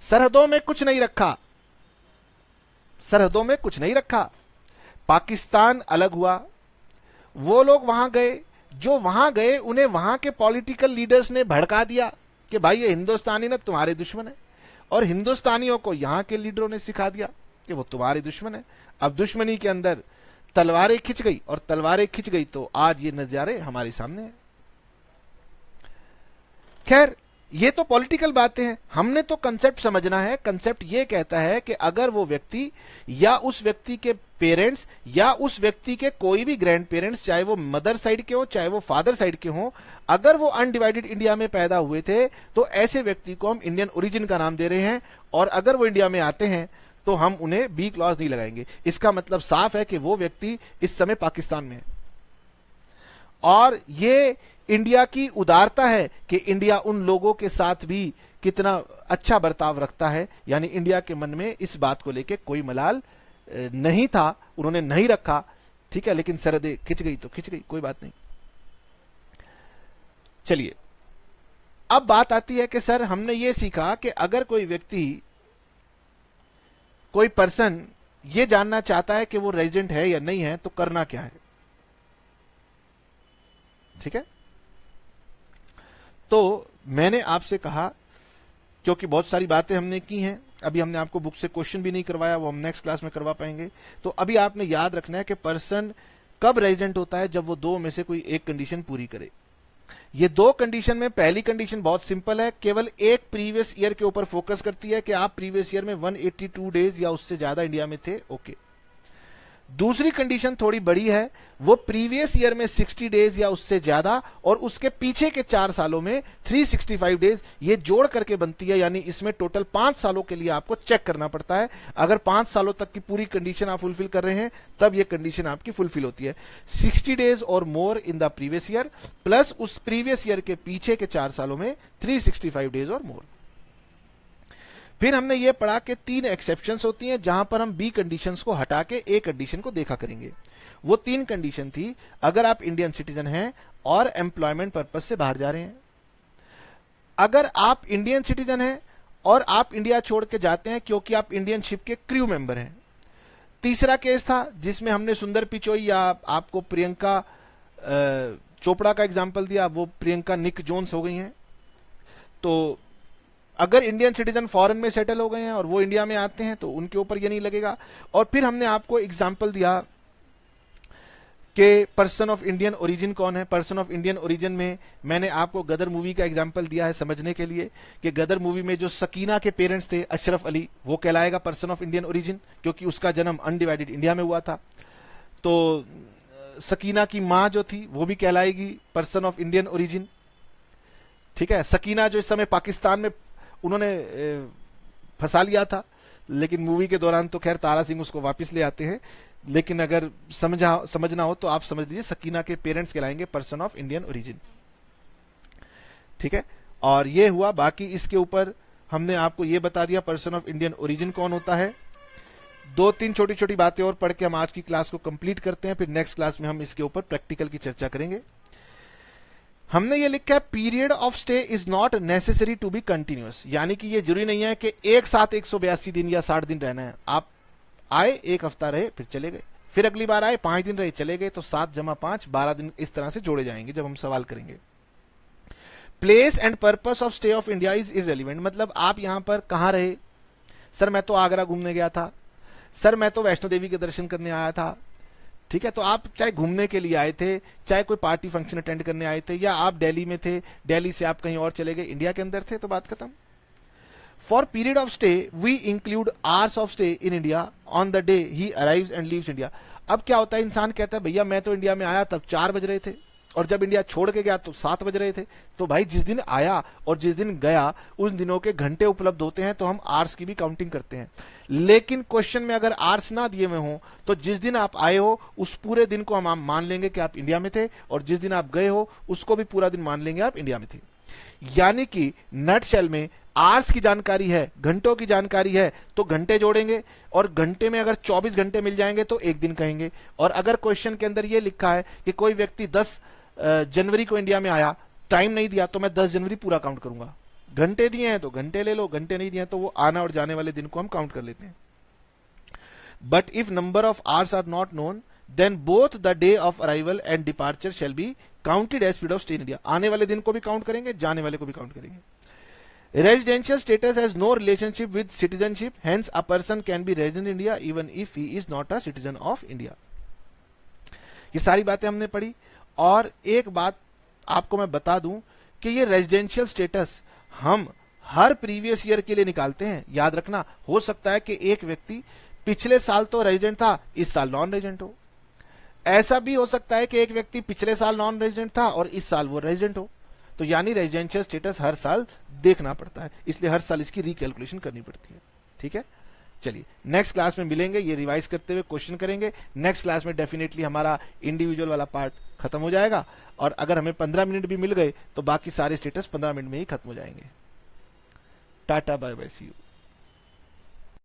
सरहदों में कुछ नहीं रखा, सरहदों में कुछ नहीं रखा। पाकिस्तान अलग हुआ, वो लोग वहां गए, जो वहां गए उन्हें वहां के पॉलिटिकल लीडर्स ने भड़का दिया कि भाई ये हिंदुस्तानी ना तुम्हारे दुश्मन है, और हिंदुस्तानियों को यहां के लीडरों ने सिखा दिया कि वो तुम्हारे दुश्मन है। अब दुश्मनी के अंदर तलवारें खिंच गई, और तलवारें खिंच गई तो आज ये नजारे हमारे सामने हैं। खैर ये तो पॉलिटिकल बातें हैं, हमने तो कंसेप्ट समझना है। कंसेप्ट ये कहता है कि अगर वो व्यक्ति या उस व्यक्ति के पेरेंट्स या उस व्यक्ति के कोई भी ग्रैंड पेरेंट्स, चाहे वो मदर साइड के हो चाहे वो फादर साइड के हो, अगर वो अनडिवाइडेड इंडिया में पैदा हुए थे तो ऐसे व्यक्ति को हम इंडियन ओरिजिन का नाम दे रहे हैं। और अगर वो इंडिया में आते हैं तो हम उन्हें बी क्लॉज नहीं लगाएंगे। इसका मतलब साफ है कि वो व्यक्ति इस समय पाकिस्तान में है। और ये इंडिया की उदारता है कि इंडिया उन लोगों के साथ भी कितना अच्छा बर्ताव रखता है, यानी इंडिया के मन में इस बात को लेकर कोई मलाल नहीं था, उन्होंने नहीं रखा। ठीक है, लेकिन सरहदें खिंच गई तो खिंच गई, कोई बात नहीं। चलिए अब बात आती है कि सर हमने ये सीखा कि अगर कोई व्यक्ति, कोई पर्सन ये जानना चाहता है कि वो रेजिडेंट है या नहीं है तो करना क्या है। ठीक है, तो मैंने आपसे कहा, क्योंकि बहुत सारी बातें हमने की हैं, अभी हमने आपको बुक से क्वेश्चन भी नहीं करवाया, वो हम नेक्स्ट क्लास में करवा पाएंगे। तो अभी आपने याद रखना है कि पर्सन कब रेजिडेंट होता है? जब वो दो में से कोई एक कंडीशन पूरी करे। ये दो कंडीशन में पहली कंडीशन बहुत सिंपल है, केवल एक प्रीवियस ईयर के ऊपर फोकस करती है कि आप प्रीवियस ईयर में 182 डेज या उससे ज्यादा इंडिया में थे। ओके, दूसरी कंडीशन थोड़ी बड़ी है, वो प्रीवियस ईयर में 60 डेज या उससे ज्यादा और उसके पीछे के 4 सालों में 365 डेज, ये जोड़ करके बनती है। यानी इसमें टोटल 5 सालों के लिए आपको चेक करना पड़ता है। अगर 5 सालों तक की पूरी कंडीशन आप फुलफिल कर रहे हैं तब ये कंडीशन आपकी फुलफिल होती है। 60 डेज और more in the previous year plus उस प्रीवियस ईयर के पीछे के 4 सालों में 365 डेज और मोर। फिर हमने ये पढ़ा कि 3 एक्सेप्शंस होती हैं जहां पर हम बी कंडीशंस को हटा के ए कंडीशन को देखा करेंगे। वो 3 कंडीशन थी, अगर आप इंडियन सिटीजन हैं और एम्प्लॉयमेंट पर्पज से बाहर जा रहे हैं, अगर आप इंडियन सिटीजन हैं और आप इंडिया छोड़ के जाते हैं क्योंकि आप इंडियन शिप के क्रू मेंबर हैं। तीसरा केस था जिसमें हमने सुंदर पिचोई या आपको प्रियंका चोपड़ा का एग्जाम्पल दिया, वो प्रियंका निक जोन्स हो गई हैं। तो अगर इंडियन सिटीजन फॉरेन में सेटल हो गए हैं और वो इंडिया में आते हैं तो उनके ऊपर ये नहीं लगेगा। और फिर हमने आपको एग्जाम्पल दिया कि पर्सन ऑफ इंडियन ओरिजिन कौन है। पर्सन ऑफ इंडियन ओरिजिन में मैंने आपको गदर मूवी का एग्जाम्पल दिया है समझने के लिए कि गदर मूवी में जो सकीना के पेरेंट्स थे अशरफ अली, वो कहलाएगा पर्सन ऑफ इंडियन ओरिजिन क्योंकि उसका जन्म अनडिवाइडेड इंडिया में हुआ था। तो सकीना की मां जो थी वो भी कहलाएगी पर्सन ऑफ इंडियन ओरिजिन। ठीक है, सकीना जो इस समय पाकिस्तान में उन्होंने फंसा लिया था, लेकिन मूवी के दौरान तो खैर तारा सिंह उसको वापस ले आते हैं। लेकिन अगर समझना हो तो आप समझ लीजिए सकीना के पेरेंट्स कहलाएंगे पर्सन ऑफ इंडियन ओरिजिन। ठीक है, और ये हुआ। बाकी इसके ऊपर हमने आपको ये बता दिया पर्सन ऑफ इंडियन ओरिजिन कौन होता है। 2-3 छोटी छोटी बातें और पढ़ के हम आज की क्लास को कंप्लीट करते हैं, फिर नेक्स्ट क्लास में हम इसके ऊपर प्रैक्टिकल की चर्चा करेंगे। हमने ये लिखा है period of stay is not necessary to be continuous, यानी कि ये जरूरी नहीं है कि एक साथ 182 दिन या 60 दिन रहना है। आप आए 1 हफ्ता रहे फिर चले गए, फिर अगली बार आए 5 दिन रहे चले गए, तो 7 + 5 12 दिन इस तरह से जोड़े जाएंगे जब हम सवाल करेंगे। Place and purpose of stay of India is irrelevant, मतलब आप यहां पर कहां रहे। सर मैं तो आगरा घूमने गया था, सर मैं तो वैष्णो देवी के दर्शन करने आया था। ठीक है, तो आप चाहे घूमने के लिए आए थे, चाहे कोई पार्टी फंक्शन अटेंड करने आए थे, या आप दिल्ली में थे, दिल्ली से आप कहीं और चले गए, इंडिया के अंदर थे, तो बात खत्म। For period of stay we include hours of stay in India on the day he arrives and leaves India. अब क्या होता है, इंसान कहता है भैया मैं तो इंडिया में आया तब 4 बज रहे थे और जब इंडिया छोड़ के गया तो 7 बज रहे थे। तो भाई जिस दिन आया और जिस दिन गया उन दिनों के घंटे उपलब्ध होते हैं, तो हम आवर्स की भी काउंटिंग करते हैं। लेकिन क्वेश्चन में अगर आवर्स ना दिए हुए हों तो जिस दिन आप आए हो उस पूरे दिन को हम मान लेंगे कि आप इंडिया में थे, और जिस दिन आप गए हो उसको भी पूरा दिन मान लेंगे आप इंडिया में थे। यानी कि नटशेल में आवर्स की जानकारी है, घंटों की जानकारी है, तो घंटे जोड़ेंगे, और घंटे में अगर 24 घंटे मिल जाएंगे तो एक दिन कहेंगे। और अगर क्वेश्चन के अंदर यह लिखा है कि कोई व्यक्ति 10 जनवरी को इंडिया में आया, टाइम नहीं दिया, तो मैं 10 जनवरी पूरा काउंट करूंगा। घंटे दिए हैं तो घंटे ले लो, घंटे नहीं दिए हैं तो वो आना और जाने वाले दिन को हम काउंट कर लेते हैं। But if number of hours are not known then both the day of arrival and departure shall be counted as period of stay in India. आने वाले दिन को भी काउंट करेंगे, जाने वाले को भी काउंट करेंगे। Residential status has no relationship with citizenship, hence a person can be resident in India even if he is not a citizen of India. ये सारी बातें हमने पढ़ी। और एक बात आपको मैं बता दूं कि ये रेजिडेंशियल स्टेटस हम हर प्रीवियस ईयर के लिए निकालते हैं। याद रखना, हो सकता है कि एक व्यक्ति पिछले साल तो रेजिडेंट था, इस साल नॉन रेजिडेंट हो। ऐसा भी हो सकता है कि एक व्यक्ति पिछले साल नॉन रेजिडेंट था और इस साल वो रेजिडेंट हो। तो यानी रेजिडेंशियल स्टेटस हर साल देखना पड़ता है, इसलिए हर साल इसकी रिकैलकुलेशन करनी पड़ती है। ठीक है, चलिए नेक्स्ट क्लास में मिलेंगे, ये रिवाइज करते हुए क्वेश्चन करेंगे। नेक्स्ट क्लास में डेफिनेटली हमारा इंडिविजुअल वाला पार्ट खत्म हो जाएगा, और अगर हमें 15 मिनट भी मिल गए तो बाकी सारे स्टेटस 15 मिनट में ही खत्म हो जाएंगे। Tata bye bye, see you.